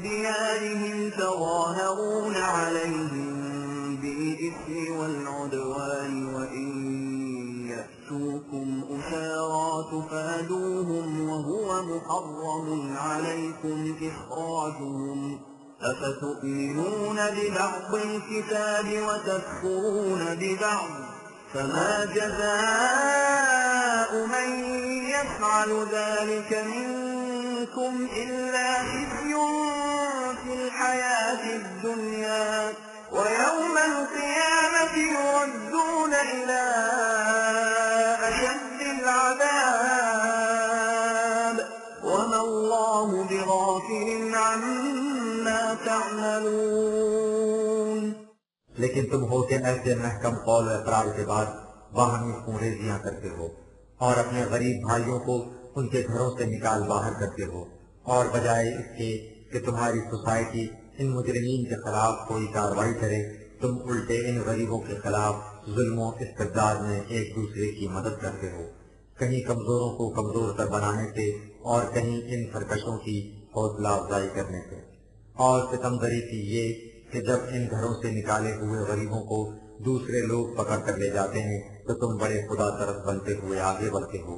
ديارهم تظاهرون عليهم بالإثم والعدوان وإن يأتوكم أسارى تفادوهم وهو محرم عليكم إخراجهم أفتؤمنون ببعض الكتاب وتكفرون ببعض فما جزاء من يفعل ذلك منكم إلا خزي في الحياة الدنيا ويوم القيامة يردون إلى أشد العذاب وما الله بغافل عما تعملون۔ لیکن تم ہو کہ ایسے محکم قول و اقرار کے بعد باہمی خون ریزیاں کرتے ہو اور اپنے غریب بھائیوں کو ان کے گھروں سے نکال باہر کرتے ہو، اور بجائے اس کے کہ تمہاری سوسائٹی ان مجرمین کے خلاف کوئی کارروائی کرے، تم الٹے ان غریبوں کے خلاف ظلم و استبداد میں ایک دوسرے کی مدد کرتے ہو، کہیں کمزوروں کو کمزور تر بنانے سے اور کہیں ان سرکشوں کی حوصلہ افزائی کرنے سے۔ اور ستم زری کی یہ کہ جب ان گھروں سے نکالے ہوئے غریبوں کو دوسرے لوگ پکڑ کر لے جاتے ہیں تو تم بڑے خدا طرف بنتے ہوئے آگے بڑھتے ہو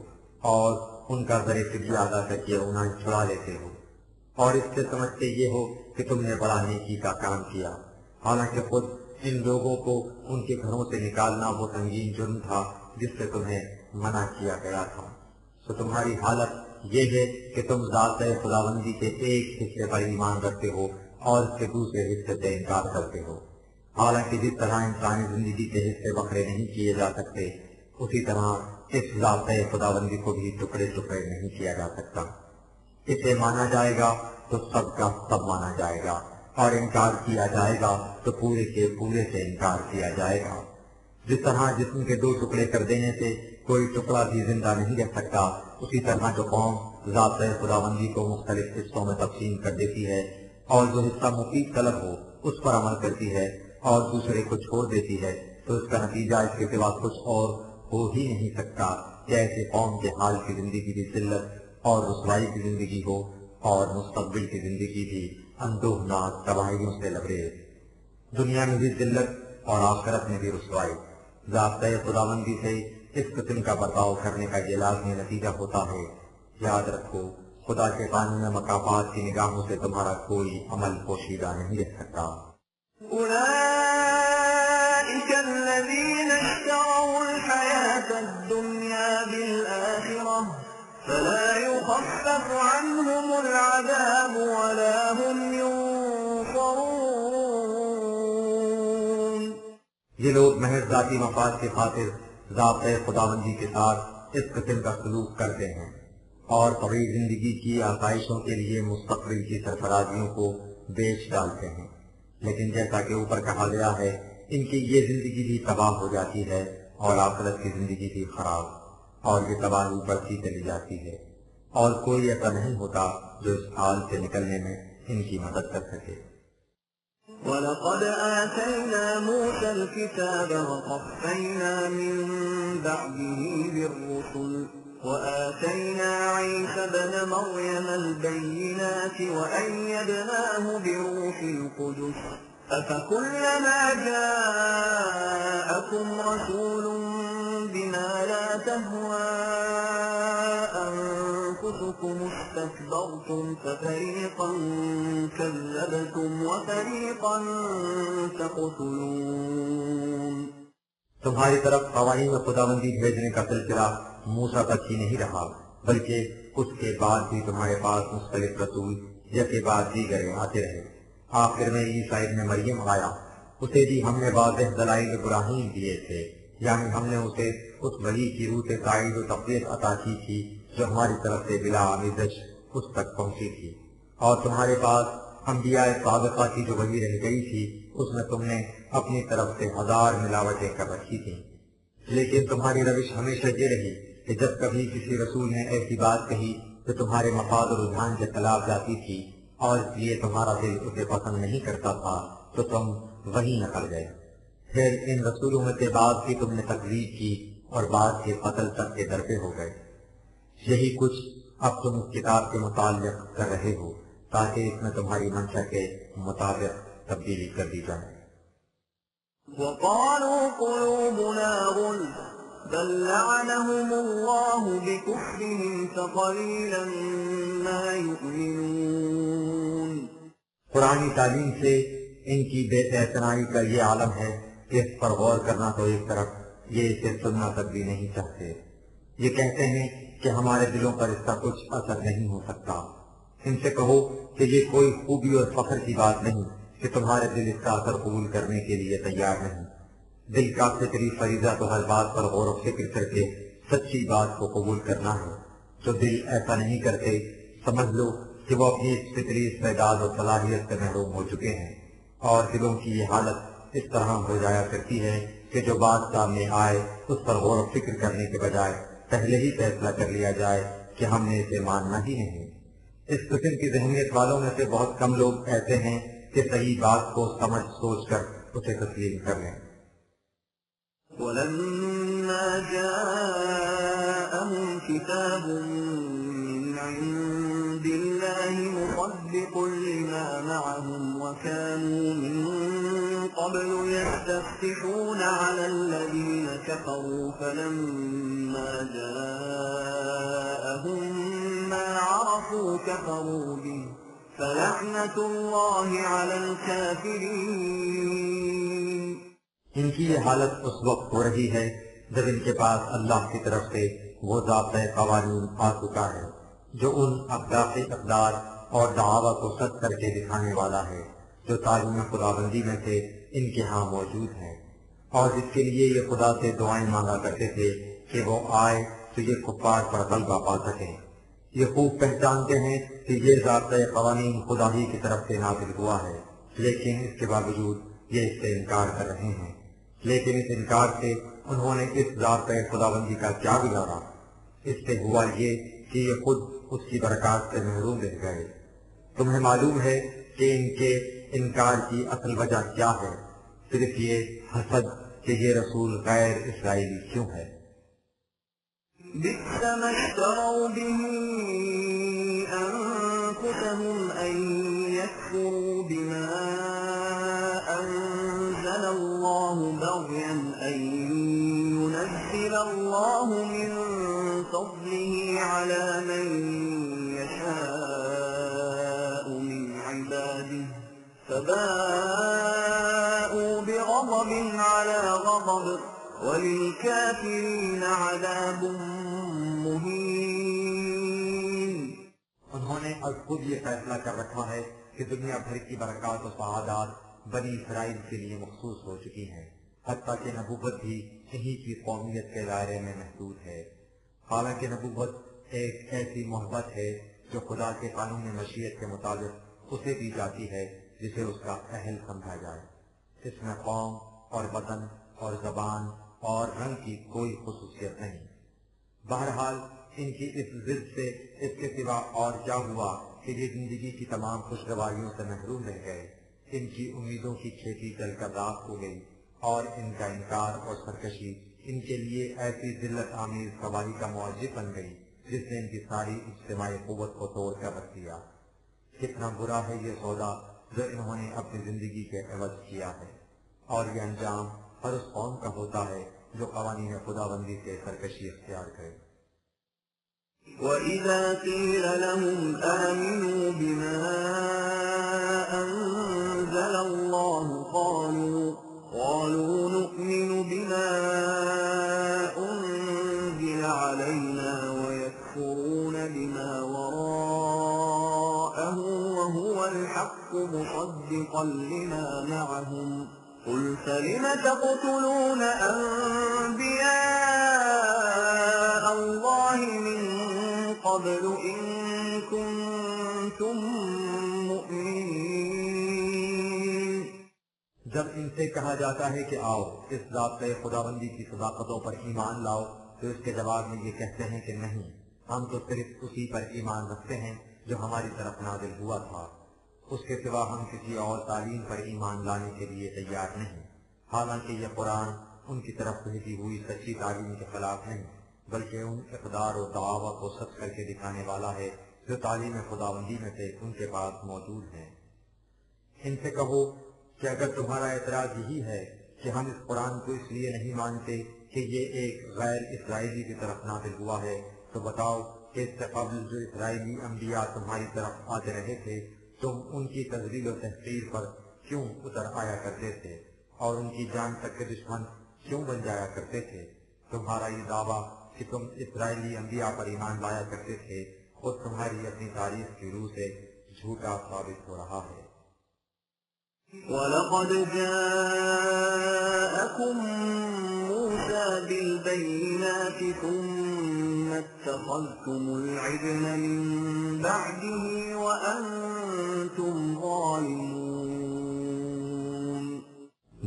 اور ان کا ذریعہ فدیہ ادا کر کے انہیں چھڑا لیتے ہو، اور اس سے سمجھتے یہ ہو کہ تم نے بڑا نیکی کا کام کیا، حالانکہ خود ان لوگوں کو ان کے گھروں سے نکالنا وہ سنگین جرم تھا جس سے تمہیں منع کیا گیا تھا۔ تو تمہاری حالت یہ ہے کہ تم ذات خداوندی کے ایک حصے پر ایمان رکھتے ہو اور اس کے دوسرے حصے سے انکار کرتے ہو، حالانکہ جس طرح انسانی زندگی کے حصے بکھرے نہیں کیے جا سکتے اسی طرح اس ذات خداوندی کو بھی ٹکڑے ٹکڑے نہیں کیا جا سکتا۔ اسے مانا جائے گا تو سب کا سب مانا جائے گا، اور انکار کیا جائے گا تو پورے کے پورے سے انکار کیا جائے گا۔ جس طرح جسم کے دو ٹکڑے کر دینے سے کوئی ٹکڑا بھی زندہ نہیں رہ سکتا، اسی طرح جو قوم ذات خداوندی کو مختلف حصوں میں تقسیم کر دیتی ہے اور جو حصہ مفید طلب ہو اس پر عمل کرتی ہے اور دوسرے کو چھوڑ دیتی ہے، تو اس کا نتیجہ اس کے سوا کچھ اور ہو ہی نہیں سکتا کہ ایسے قوم کے حال کی زندگی بھی ذلت اور رسوائی کی زندگی ہو اور مستقبل کی زندگی بھی اندوہناک تباہیوں سے لبریز، دنیا میں بھی ذلت اور آخرت میں بھی رسوائی۔ ضابطۂ خداوندی سے اس قسم کا برتاؤ کرنے کا یہ لازمی نتیجہ ہوتا ہے۔ یاد رکھو، خدا کے قانون مکافات کی نگاہوں سے تمہارا کوئی عمل پوشیدہ نہیں رہ سکتا۔ أولئك الذين اشتروا الحياة الدنيا بالآخرة فلا يخفف عنهم العذاب ولا هم ينصرون۔ یہ لوگ محض ذاتی مفاد کی خاطر ضابطۂ خداوندی کے ساتھ اس قسم کا سلوک کرتے ہیں اور طویل زندگی کی آسائشوں کے لیے مستقبل کی سرفرازیوں کو بیچ ڈالتے ہیں، لیکن جیسا کہ اوپر کہا گیا ہے ان کی یہ زندگی بھی تباہ ہو جاتی ہے اور آخرت کی زندگی بھی خراب، اور یہ تباہی بڑھتی چلی جاتی ہے، اور کوئی ایسا نہیں ہوتا جو اس حال سے نکلنے میں ان کی مدد کر سکے۔ وَلَقَدْ آتَيْنَا مُوسَى الْكِتَابَ وَقَفَّيْنَا مِن بَعْدِهِ بِالرُّسُلِ وَآتَيْنَا عِيسَى ابْنَ مَرْيَمَ الْبَيِّنَاتِ وَأَيَّدْنَاهُ بِرُوحِ الْقُدُسِ أفكلما جاءكم رسول بما لا تهوى أنفسكم استكبرتم ففريقا كذبتم وفريقا تقتلون. تمہاری طرف قوانین و خداوندی بھیجنے کا سلسلہ موسیٰ تک ہی نہیں رہا، بلکہ اس کے بعد بھی تمہارے پاس مختلف رسول یکے بعد دیگرے آتے رہے۔ آخر میں عیسیٰ ابن مریم آیا، اسے بھی ہم نے واضح دلائل ابراہیم دیے تھے، یعنی ہم نے اسے اس وحی کی روح سے تائید و تقویت عطا کی تھی جو ہماری طرف سے بلا آمیزش اس تک پہنچی تھی، اور تمہارے پاس انبیاء سابقہ کی جو وحی رہ گئی تھی اس میں تم نے اپنی طرف سے 1000 ملاوٹیں کر رکھی تھیں۔ لیکن تمہاری روش ہمیشہ یہ رہی کہ جب کبھی کسی رسول نے ایسی بات کہی تو تمہارے مفاد و رجحان کے خلاف جاتی تھی، اور اس لیے تمہارا دل اسے پسند نہیں کرتا تھا تو تم وہی نہ کر گئے۔ پھر ان رسولوں میں سے بعض کی تم نے تکذیب کی اور بعض کے قتل تک کے درپے ہو گئے۔ یہی کچھ اب تم اس کتاب کے متعلق کر رہے ہو تاکہ اس میں تمہاری منشا کے مطابق تبدیلی کر دی جائے۔ وقالوا قلوبنا غلف بل لعنهم الله بكفرهم فقليلا ما يؤمنون. قرآنی تعلیم سے ان کی بے اعتنائی کا یہ عالم ہے کہ اس پر غور کرنا تو ایک طرف، یہ اسے سننا تک بھی نہیں چاہتے۔ یہ کہتے ہیں کہ ہمارے دلوں پر اس کا کچھ اثر نہیں ہو سکتا۔ ان سے کہو کہ یہ کوئی خوبی اور فخر کی بات نہیں کہ تمہارے دل اس کا اثر قبول کرنے کے لیے تیار نہیں۔ دل کا فطری فریضہ تو ہر بات پر غور و فکر کر کے سچی بات کو قبول کرنا ہے۔ جو دل ایسا نہیں کرتے سمجھ لو کہ وہ اپنی فطری استعداد اور صلاحیت سے محروم ہو چکے ہیں، اور دلوں کی یہ حالت اس طرح ہو جایا کرتی ہے کہ جو بات سامنے آئے اس پر غور و فکر کرنے کے بجائے پہلے ہی فیصلہ کر لیا جائے کہ ہم نے اسے ماننا ہی نہیں۔ اس قسم کی ذہنیت والوں میں سے بہت کم لوگ ایسے ہیں کہ صحیح بات کو سمجھ سوچ کر اسے تسلیم کر لیں۔ وَلَمَّا جَاءَهُمْ كِتَابٌ مِّنْ عِندِ اللَّهِ مُصَدِّقٌ لِّمَا مَعَهُمْ وَكَانُوا مِن قَبْلُ يَسْتَفْتِحُونَ عَلَى الَّذِينَ كَفَرُوا فَلَمَّا جَاءَهُم مَّا عَرَفُوا كَفَرُوا بِهِ فَلَعْنَةُ اللَّهِ عَلَى الْكَافِرِينَ. ان کی یہ حالت اس وقت ہو رہی ہے جب ان کے پاس اللہ کی طرف سے وہ ضابطۂ قوانین آ چکا ہے جو ان اخلاق اقدار اور دعویٰ کو سچ کر کے دکھانے والا ہے جو تعلیم خداوندی میں سے ان کے ہاں موجود ہے، اور جس کے لیے یہ خدا سے دعائیں مانگا کرتے تھے کہ وہ آئے تو یہ کفار پر غلبہ پا سکیں۔ یہ خوب پہچانتے ہیں کہ یہ ضابطۂ قوانین خدا ہی کی طرف سے نازل ہوا ہے، لیکن اس کے باوجود یہ اس سے انکار کر رہے ہیں۔ لیکن اس انکار سے انہوں نے اس ضابطۂ خداوندی کا کیا بگاڑا؟ اس سے ہوا یہ کہ یہ خود اس کی برکات سے محروم رہ گئے۔ تمہیں معلوم ہے کہ ان کے انکار کی اصل وجہ کیا ہے؟ صرف یہ حسد کہ یہ رسول غیر اسرائیلی کیوں ہے۔ بئس ما اشتروا به أنفسهم أن يكفروا بما أنزل الله بغيا أن ينزل الله من فضله على من يشاء من عباده فباءوا بغضب على غضب وَلِلْكَافِرِينَ عَذَابٌ مُّهِينٌ. انہوں نے از خود یہ فیصلہ کر رکھا ہے کہ دنیا بھر کی برکات و سعادات بنی اسرائیل کے لیے مخصوص ہو چکی ہیں، حتیٰ کہ نبوت بھی انہی کی قومیت کے دائرے میں محدود ہے۔ حالانکہ نبوت ایک ایسی محبت ہے جو خدا کے قانون مشیت کے مطابق اسے دی جاتی ہے جسے اس کا اہل سمجھا جائے۔ اس میں قوم اور وطن اور زبان اور رنگ کی کوئی خصوصیت نہیں۔ بہرحال ان کی اس ضد سے اس کے سوا اور کیا ہوا کہ یہ زندگی کی تمام خوشگواریوں سے محروم رہ گئے۔ ان کی امیدوں کی کھیتی جل کر راکھ ہو گئی، اور ان کا انکار اور سرکشی ان کے لیے ایسی ذلت آمیز تباہی کا موجب بن گئی جس نے ان کی ساری اجتماعی قوت کو توڑ کر رکھ دیا۔ کتنا برا ہے یہ سودا جو انہوں نے اپنی زندگی کے عوض کیا ہے، اور یہ انجام ہر اس قوم کا ہوتا ہے جو قوانین خداوندی سے سرکشی اختیار کرے۔ وَإِذَا قِيلَ لَهُمْ آمِنُوا بِمَا أَنزَلَ اللَّهُ قَالُوا نُؤْمِنُ بِمَا أُنزِلَ عَلَيْنَا وَيَكْفُرُونَ بِمَا وَرَاءَهُ وَهُوَ الْحَقُّ مُصَدِّقًا لِمَا مَعَهُمْ قُلْ فَلِمَ تَقْتُلُونَ أَنبِيَاءَ اللَّهِ مِن قَبْلُ إِن كُنتُم مُّؤْمِنِينَ۔ جب ان سے کہا جاتا ہے کہ آؤ اس ضابطۂ خداوندی کی صداقتوں پر ایمان لاؤ، تو اس کے جواب میں یہ کہتے ہیں کہ نہیں، ہم تو صرف اسی پر ایمان رکھتے ہیں جو ہماری طرف نازل ہوا تھا، اس کے سوا ہم کسی اور تعلیم پر ایمان لانے کے لیے تیار نہیں۔ حالانکہ یہ قرآن ان کی طرف بھیجی ہوئی سچی تعلیم کے خلاف نہیں، بلکہ ان اقدار و دعویٰ کو سچ کر کے دکھانے والا ہے جو تعلیم خداوندی میں سے ان کے پاس موجود ہیں۔ ان سے کہو کہ اگر تمہارا اعتراض یہی ہے کہ ہم اس قرآن کو اس لیے نہیں مانتے کہ یہ ایک غیر اسرائیلی کی طرف نازل ہوا ہے، تو بتاؤ کہ اس سے قبل جو اسرائیلی انبیاء تمہاری طرف آتے رہے تھے، تم ان کی تذلیل و تحقیر پر کیوں اتر آیا کرتے تھے اور ان کی جان تک کے دشمن کیوں بن جایا کرتے تھے؟ تمہارا یہ دعویٰ کہ تم اسرائیلی انبیاء پر ایمان لایا کرتے تھے خود تمہاری اپنی تاریخ کی روح سے جھوٹا ثابت ہو رہا ہے۔ وَلَقَدْ جَاءَكُم مُّوسَىٰ بِالْبَيِّنَاتِ ثُمَّ اتَّخَذْتُمُ الْعِجْلَ مِن بَعْدِهِ وَأَنتُمْ ظَالِمُونَ۔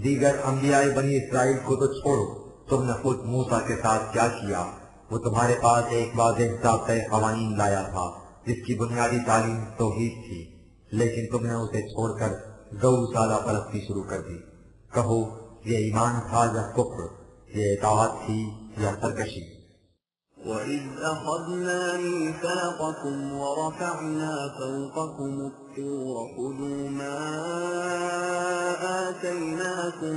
دیگر انبیاء بنی اسرائیل کو تو چھوڑو، تم نے خود موسیٰ کے ساتھ کیا کیا؟ وہ تمہارے پاس ایک واضح ضابطۂ قوانین لایا تھا جس کی بنیادی تعلیم توحید تھی، لیکن تم نے اسے چھوڑ کر گوشالہ پرستی شروع کر دی۔ کہو یہ ایمان تھا یا کفر، یہ اطاعت تھی یا سرکشی؟ وَإِذْ أَخَذْنَا مِيثَاقَكُمْ وَرَفَعْنَا فَوْقَكُمُ الطُّورَ خُذُوا مَا آتَيْنَاكُمْ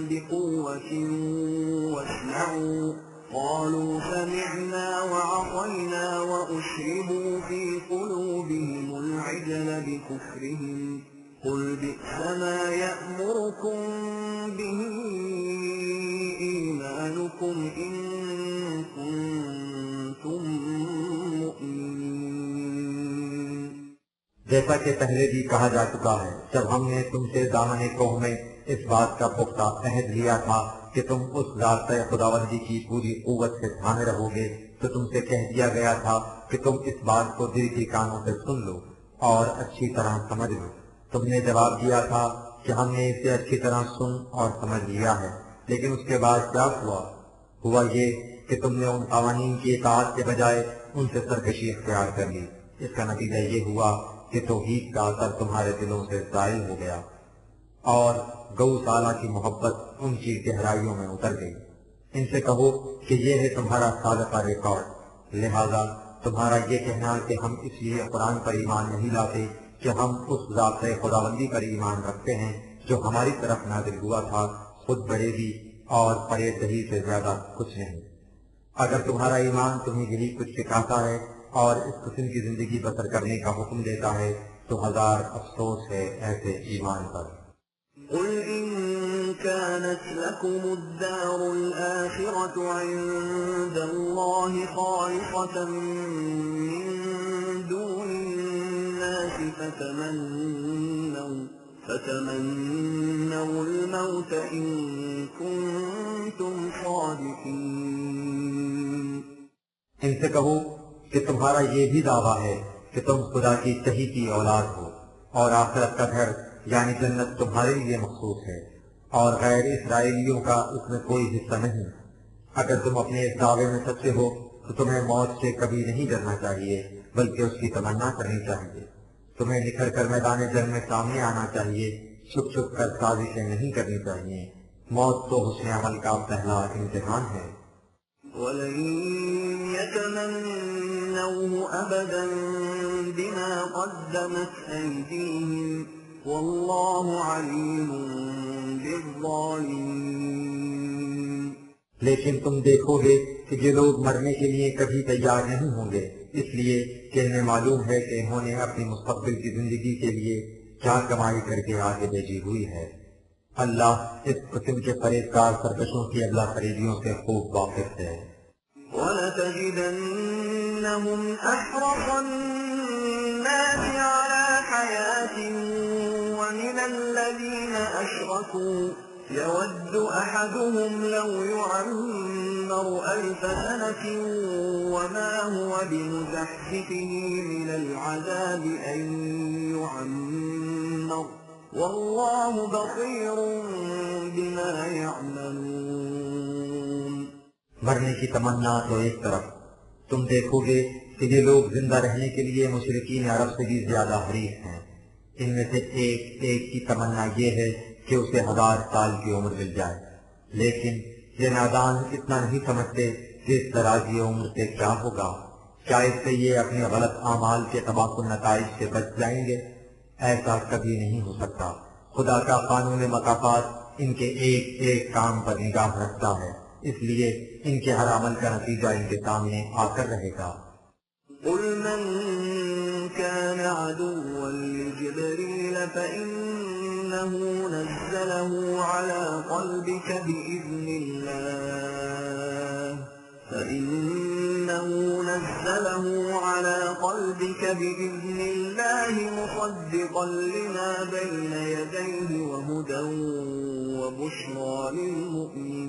بِقُوَّةٍ وَاسْمَعُوا قَالُوا سَمِعْنَا وَعَصَيْنَا وَأُشْرِبُوا فِي قُلُوبِهِمُ الْعِجْلَ بِكُفْرِهِمْ قُلْ بِئْسَ مَا يَأْمُرُكُم بِهِ إِيمَانُكُمْ إِن كُنتُم مُّؤْمِنِينَ۔ جیسا کہ پہلے بھی کہا جا چکا ہے، جب ہم نے تم سے دامن کوہ میں اس بات کا پختہ عہد لیا تھا کہ تم اس ضابطۂ خداوندی کی پوری قوت سے تھامے رہو گے، تو تم سے کہہ دیا گیا تھا کہ تم اس بات کو دل کی کانوں سے سن لو اور اچھی طرح سمجھ لو۔ تم نے جواب دیا تھا کہ ہم نے اسے اچھی طرح سن اور سمجھ لیا ہے، لیکن اس کے بعد کیا ہوا یہ کہ تم نے ان قوانین کی اطاعت کے بجائے ان سے سرکشی اختیار کر لی۔ اس کا نتیجہ یہ ہوا کہ توحید کا اثر تمہارے دلوں سے ظاہر ہو گیا اور گوشالہ کی محبت ان کی گہرائیوں میں اتر گئی۔ ان سے کہو کہ یہ ہے تمہارا سابقہ ریکارڈ، لہذا تمہارا یہ کہنا کہ ہم اس لیے قرآن پر ایمان نہیں لاتے کہ ہم اس ضابطۂ خداوندی پر ایمان رکھتے ہیں جو ہماری طرف نازل ہوا تھا، خود بڑیدی اور پریشانی سے زیادہ کچھ نہیں۔ اگر تمہارا ایمان تمہیں یہی کچھ سکھاتا ہے اور اس قسم کی زندگی بسر کرنے کا حکم دیتا ہے تو ہزار افسوس ہے ایسے ایمان پر۔ قُلْ إِن كَانَتْ لَكُمُ الدَّارُ الْآخِرَةُ عِندَ اللَّهِ خَالِصَةً مِّن دُونِ النَّاسِ فَتَمَنَّوُا الْمَوْتَ إِن كُنتُمْ صَادِقِينَ۔ ان سے کہو کہ تمہارا یہ بھی دعویٰ ہے کہ تم خدا کی کہی کی اولاد ہو اور آخرت کا گھر یعنی جنت تمہارے لیے مخصوص ہے اور غیر اسرائیلیوں کا اس میں کوئی حصہ نہیں۔ اگر تم اپنے اس دعوے میں سچے ہو تو تمہیں موت سے کبھی نہیں ڈرنا چاہیے بلکہ اس کی تمنا کرنی چاہیے۔ تمہیں نکھر کر میدان جنگ میں سامنے آنا چاہیے، چھپ چھپ کر سازشیں نہیں کرنی چاہیے۔ موت تو حسن عمل کا پہلا امتحان ہے۔ وَلَن يَتَمَنَّوْهُ أَبَدًا بِمَا قَدَّمَتْ أَيْدِيهِمْ واللہ علیم بالظالمین۔ لیکن تم دیکھو گے کہ یہ لوگ مرنے کے لیے کبھی تیار نہیں ہوں گے، اس لیے کہ انہیں معلوم ہے کہ انہوں نے اپنی مستقبل کی زندگی کے لیے کیا کمائی کر کے آگے بھیجی ہوئی ہے۔ اللہ اس قسم کے پرہیزگار سرکشوں کی ادلا فریبیوں سے خوب واقف ہے۔ وَلَتَجِدَنَّهُمْ أَحْرَصَ النَّاسِ عَلَى حَيَاةٍ وَمِنَ الَّذِينَ أَشْرَكُوا يَوَدُّ أَحَدُهُمْ لَوْ يُعَمَّرُ أَلْفَ سَنَةٍ وَمَا هُوَ بِمُزَحْزِحِهِ مِنَ الْعَذَابِ أَن يُعَمَّرَ وَاللَّهُ بَصِيرٌ بِمَا يَعْمَلُونَ۔ مرنے کی تمنا تو ایک طرف، تم دیکھو گے کہ یہ لوگ زندہ رہنے کے لیے مشرکین عرب سے بھی زیادہ حریص ہیں۔ ان میں سے ایک کی تمنا یہ ہے کہ اسے 1000 سال کی عمر مل جائے، لیکن یہ نادان اتنا نہیں سمجھتے کہ اس درازی عمر سے کیا ہوگا، کیا اس سے یہ اپنے غلط اعمال کے تباہ کن نتائج سے بچ جائیں گے؟ ایسا کبھی نہیں ہو سکتا۔ خدا کا قانون مکافات ان کے ایک کام پر نگاہ رکھتا ہے، اس لیے ان کے ہر عمل کا نتیجہ ان کے سامنے آ کر رہے گا۔ قُلْ مَنْ كَانَ عَدُوًّا لِجِبْرِيلَ فَإِنَّهُ نَزَّلَهُ عَلَى قَلْبِكَ بِإِذْنِ اللَّهِ مُصَدِّقًا لِمَا بَيْنَ يَدَيْهِ وَهُدًى وَبُشْرَى لِلْمُؤْمِنِينَ۔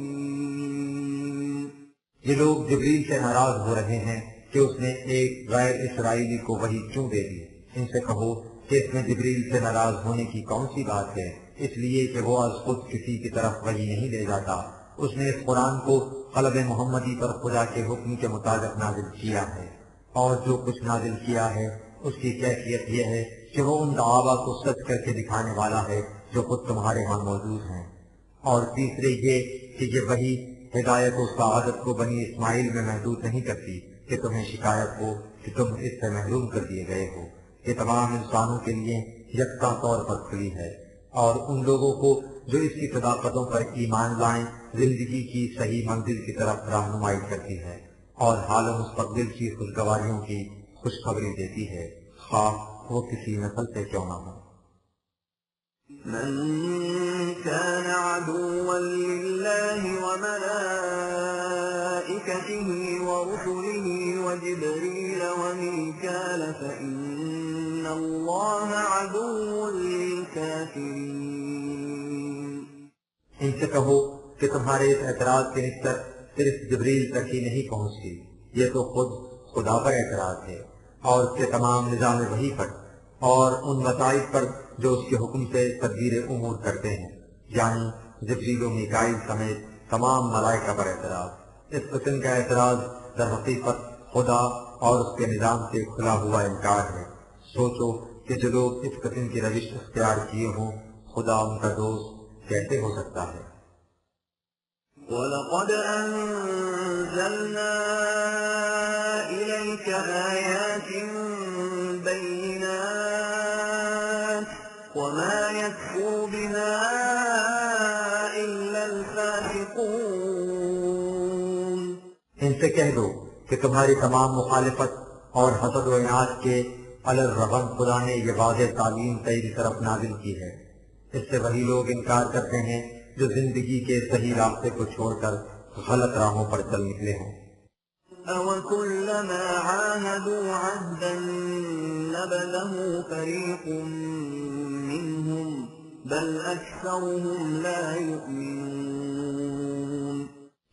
یہ لوگ جبریل سے ناراض ہو رہے ہیں کہ اس نے ایک غیر اسرائیلی کو وحی کیوں دے دی۔ ان سے کہو کہ اس میں جبریل سے ناراض ہونے کی کون سی بات ہے، اس لیے کہ وہ از خود کسی کی طرف وحی نہیں لے جاتا۔ اس نے اس قرآن کو قلب محمدی پر خدا کے حکم کے مطابق نازل کیا ہے، اور جو کچھ نازل کیا ہے اس کی کیفیت یہ ہے کہ وہ ان دعویٰ کو سچ کر کے دکھانے والا ہے جو خود تمہارے ہاں موجود ہیں۔ اور تیسرے یہ کہ یہ وحی ہدایت و سعادت کو بنی اسماعیل میں محدود نہیں کرتی کہ تمہیں شکایت ہو کہ تم اس سے محروم کر دیے گئے ہو۔ یہ تمام انسانوں کے لیے یکساں طور پر کھلی ہے، اور ان لوگوں کو جو اس کی صداقتوں پر ایمان لائیں زندگی کی صحیح منزل کی طرف رہنمائی کرتی ہے، اور حال و مستقبل کی خوشگواریوں کی خوشخبری دیتی ہے، خواہ وہ کسی نسل سے کیوں نہ ہو۔ من كان عدوا لله وملائكته ورسله وجبريل وميكال فإن الله عدو للكافرين۔ ان سے کہو کہ تمہارے اس اعتراض کے نسبت صرف جبریل تک ہی نہیں پہنچتی، یہ تو خود خدا پر اعتراض ہے، اور اس کے تمام نظام وحی پر اور ان وسائل پر جو اس کے حکم سے تدبیر امور کرتے ہیں، یعنی جبریل و میکائیل سمیت تمام ملائکہ پر اعتراض۔ اس قسم کا اعتراض در حقیقت خدا اور اس کے نظام سے کھلا ہوا انکار ہے۔ سوچو کہ جو لوگ اس قسم کی روش اختیار کیے ہوں، خدا ان کا دوست کیسے ہو سکتا ہے؟ وَلَقَدْ أَنزَلْنَا إِلَيْكَ آيَاتٍ بَيِّنَاتٍ وَمَا يَكْفُرُ بِهَا إِلَّا الْفَاسِقُونَ۔ ان سے کہہ دو کہ تمہاری تمام مخالفت اور حسد و عناد کے علی الرغم خدا نے یہ واضح تعلیم تیری طرف نازل کی ہے۔ اس سے وہی لوگ انکار کرتے ہیں جو زندگی کے صحیح راستے کو چھوڑ کر غلط راہوں پر چل نکلے ہیں۔ أَوَكُلَّمَا عَاهَدُوا عَهْدًا نَبَذَهُ فَرِيقٌ مِّنْهُمْ بَلْ أَكْثَرُهُمْ لَا يُؤْمِنُونَ۔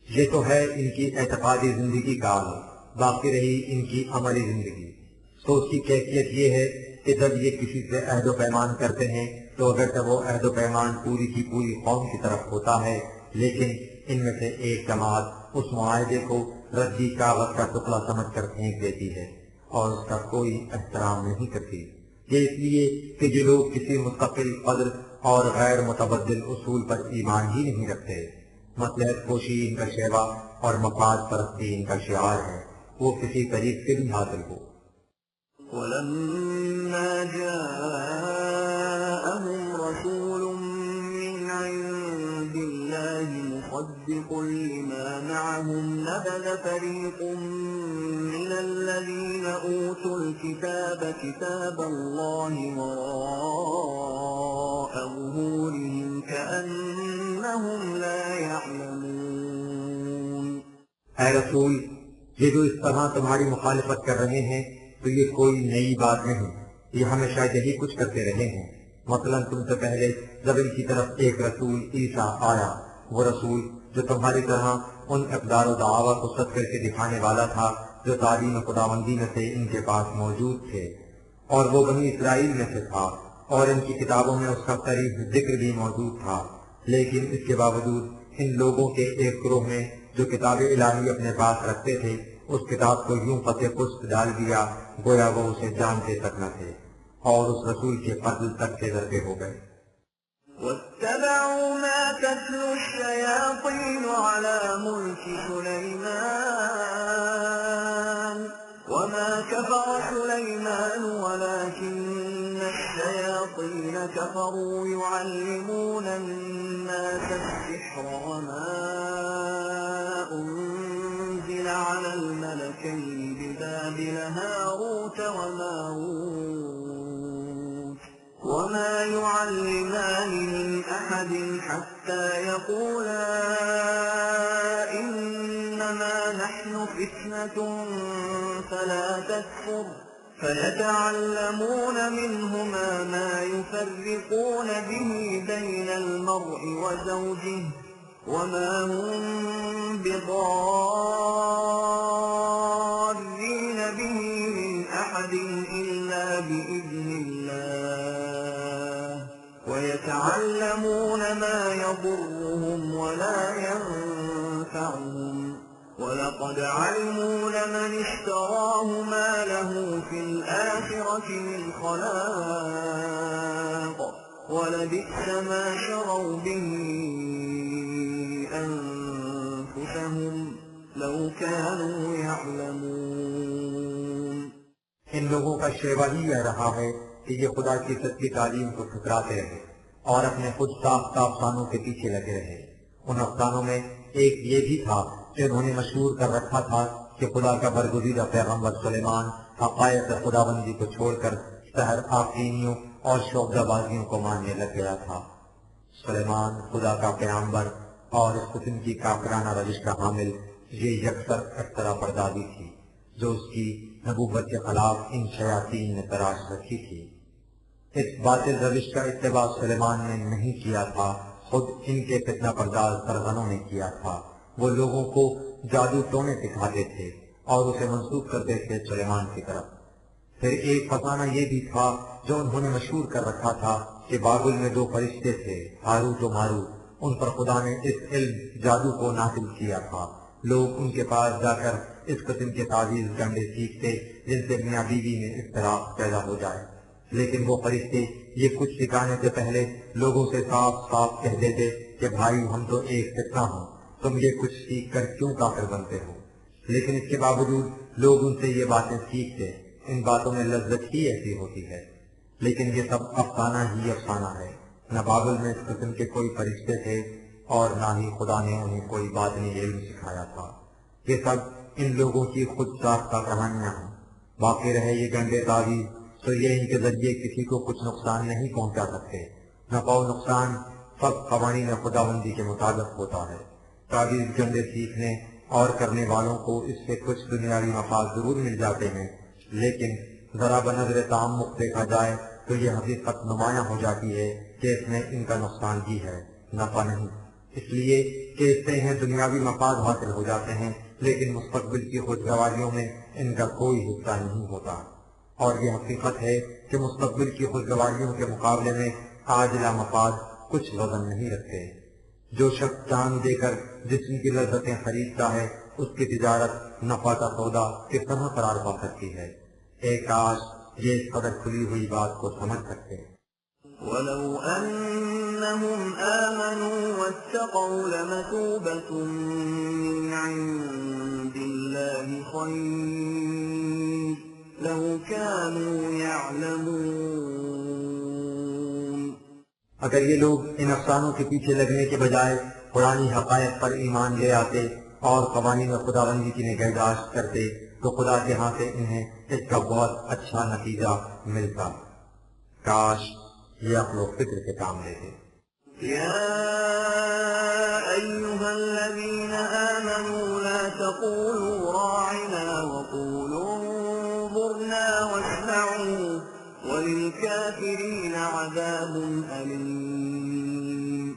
یہ تو ہے ان کی اعتقادی زندگی کا عالم، باقی رہی ان کی عملی زندگی۔ تو اس کی کیفیت یہ ہے کہ جب یہ کسی سے عہد و پیمان کرتے ہیں تو اگرچہ وہ عہد و پیمان پوری کی پوری قوم کی طرف ہوتا ہے، لیکن ان میں سے ایک جماعت اس معاہدے کو ردی کاغذ کا ٹکڑا سمجھ کر پھینک دیتی ہے اور اس کا کوئی احترام نہیں کرتی۔ یہ اس لیے کہ یہ لوگ کسی مستقل قدر اور غیر متبدل اصول پر ایمان ہی نہیں رکھتے۔ مصلحت کوشی ان کا شیوا اور مفاد پرستی ان کا شعار ہے، وہ کسی طریق سے بھی حاصل ہو۔ وَلَمَّا جَاءَهُم رسول من عند الله مصدق لما معهم نبذ فريق من الذين أوتوا الكتاب كتاب الله وراء ظهورهم كأنهم لا يعلمون۔ اے رسول، یہ جو اس طرح تمہاری مخالفت کر رہے ہیں تو یہ کوئی نئی بات نہیں، یہ ہمیشہ یہی کچھ کرتے رہے ہیں۔ مثلا تم سے پہلے جب ان کی طرف ایک رسول عیسیٰ آیا، وہ رسول جو تمہاری طرح ان اقدار و دعویٰ کو سچ کر کے دکھانے والا تھا جو تعلیم خداوندی میں سے ان کے پاس موجود تھے، اور وہ بنی اسرائیل میں سے تھا، اور ان کی کتابوں میں اس کا صریح ذکر بھی موجود تھا، لیکن اس کے باوجود ان لوگوں کے ایک گروہ میں جو کتاب الہی اپنے پاس رکھتے تھے اس کتاب کو یوں فتح پشت ڈال دیا گویا وہ اسے جانتے تک نہ تھے، اور اس رسول کے فضل تک سے ضربے ہو گئے۔ واتبعوا ما تتلو الشياطين على ملك سليمان وما كفر سليمان ولكن الشياطين كفروا يعلمون الناس السحر وما أنزل على الملكين ببابل هاروت وماروت وما يعلمان من أحد حتى يقولا إنما نحن فتنة فلا تكفر فيتعلمون منهما ما يفرقون به بين المرء وزوجه وما هم بضارين به من أحد إلا بإذن الله ويتعلمون ما يضرهم ولا ينفعهم وَلَقَدْ عَلِمُوا لَمَنِ اشْتَرَاهُ مَا لَهُ فِي الْآخِرَةِ مِنْ خَلَاقٍ وَلَبِئْسَ مَا شَرَوْا بِهِ أَنفُسَهُمْ لَوْ كَانُوا يَعْلَمُونَ۔ ان لوگوں کا شیوا ہی یہ رہا ہے کہ یہ خدا کی سچی تعلیم کو ٹھکراتے رہے اور اپنے خود ساختہ افسانوں کے پیچھے لگے رہے۔ ان افسانوں میں ایک یہ بھی تھا کہ انہوں نے مشہور کر رکھا تھا کہ خدا کا برگزیدہ پیغمبر سلیمان حقائق خداوندی کو چھوڑ کر سحر آفرینیوں اور شعبدہ بازیوں کو ماننے لگ گیا تھا۔ سلیمان خدا کا پیغمبر اور اس قسم کی کافرانہ روش کا حامل یہ یکسر اختراع پردازی تھی جو اس کی نبوت کے خلاف ان شیاطین نے تراش رکھی تھی۔ اس باطل روش کا اتباع سلیمان نے نہیں کیا تھا، خود ان کے فتنہ پرداز فرزانوں نے کیا تھا۔ وہ لوگوں کو جادو ٹونے سکھاتے تھے اور اسے منسوخ کرتے تھے سلیمان کی طرف۔ پھر ایک فسانہ یہ بھی تھا جو انہوں نے مشہور کر رکھا تھا کہ بابل میں دو فرشتے تھے، ہاروت و ماروت، ان پر خدا نے اس علم جادو کو نازل کیا تھا۔ لوگ ان کے پاس جا کر اس قسم کے تعویذ ڈنڈے سیکھتے جن سے میاں بیوی میں اختلاف پیدا ہو جائے، لیکن وہ فرشتے یہ کچھ سکھانے سے پہلے لوگوں سے صاف صاف کہہ دیتے کہ بھائی ہم تو ایک فتنہ ہوں، تم یہ کچھ سیکھ کر کیوں کافر بنتے ہو؟ لیکن اس کے باوجود لوگ ان سے یہ باتیں سیکھتے۔ ان باتوں میں لذت ہی ایسی ہوتی ہے، لیکن یہ سب افسانہ ہی افسانہ ہے۔ نہ بابل میں اس قسم کے کوئی فرشتے تھے اور نہ ہی خدا نے انہیں کوئی باطنی علم سکھایا تھا۔ یہ سب ان لوگوں کی خود ساختہ کہانیاں ہیں۔ باقی رہے یہ گنڈے تعویذ تو یہ ان کے ذریعے کسی کو کچھ نقصان نہیں پہنچا سکتے۔ نفع و نقصان سب قوانین خداوندی کے مطابق ہوتا ہے۔ تعویذ گنڈے سیکھنے اور کرنے والوں کو اس سے کچھ دنیاوی مفاد ضرور مل جاتے ہیں، لیکن ذرا بنظر تعمق دیکھا جائے تو یہ حقیقت نمایاں ہو جاتی ہے کہ اس میں ان کا نقصان ہی ہے، نفع نہیں، اس لیے کہ اس سے انہیں دنیاوی مفاد حاصل ہو جاتے ہیں، لیکن مستقبل کی خوشگواریوں میں ان کا کوئی حصہ نہیں ہوتا۔ اور یہ حقیقت ہے کہ مستقبل کی خوشگواریوں کے مقابلے میں عاجلہ مفاد کچھ وزن نہیں رکھتے۔ جو شخص جان دے کر جسم کی لذتیں خریدتا ہے اس کی تجارت نفع کا سودا کس طرح قرار پا سکتی ہے؟ ایک کاش یہ اس قدر کھلی ہوئی بات کو سمجھ سکتے۔ وَلَوْ أَنَّهُمْ آمَنُوا وَاتَّقَوْا لَمَثُوبَةٌ مِّنْ عِندِ اللَّهِ خَيْرٌ لَوْ كَانُوا يَعْلَمُونَ۔ اگر یہ لوگ ان افسانوں کے پیچھے لگنے کے بجائے قرآنی حقائق پر ایمان لے آتے اور قوانین خداوندی کی نگہداشت کرتے تو خدا کے ہاں سے انہیں اس کا بہت اچھا نتیجہ ملتا۔ کاش یہ عقل و فکر کے کام لیتے۔ يا أيها الذين آمنوا لا تقولوا راعنا وقولوا انظرنا واسمعوا وللكافرين عذاب أليم۔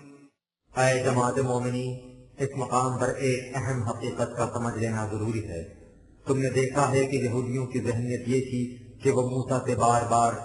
اے جماعت مومنی، اس مقام پر ایک اہم حقیقت کا سمجھ لینا ضروری ہے۔ تم نے دیکھا ہے کہ یہودیوں کی ذہنیت یہ تھی کہ وہ موسیٰ سے بار بار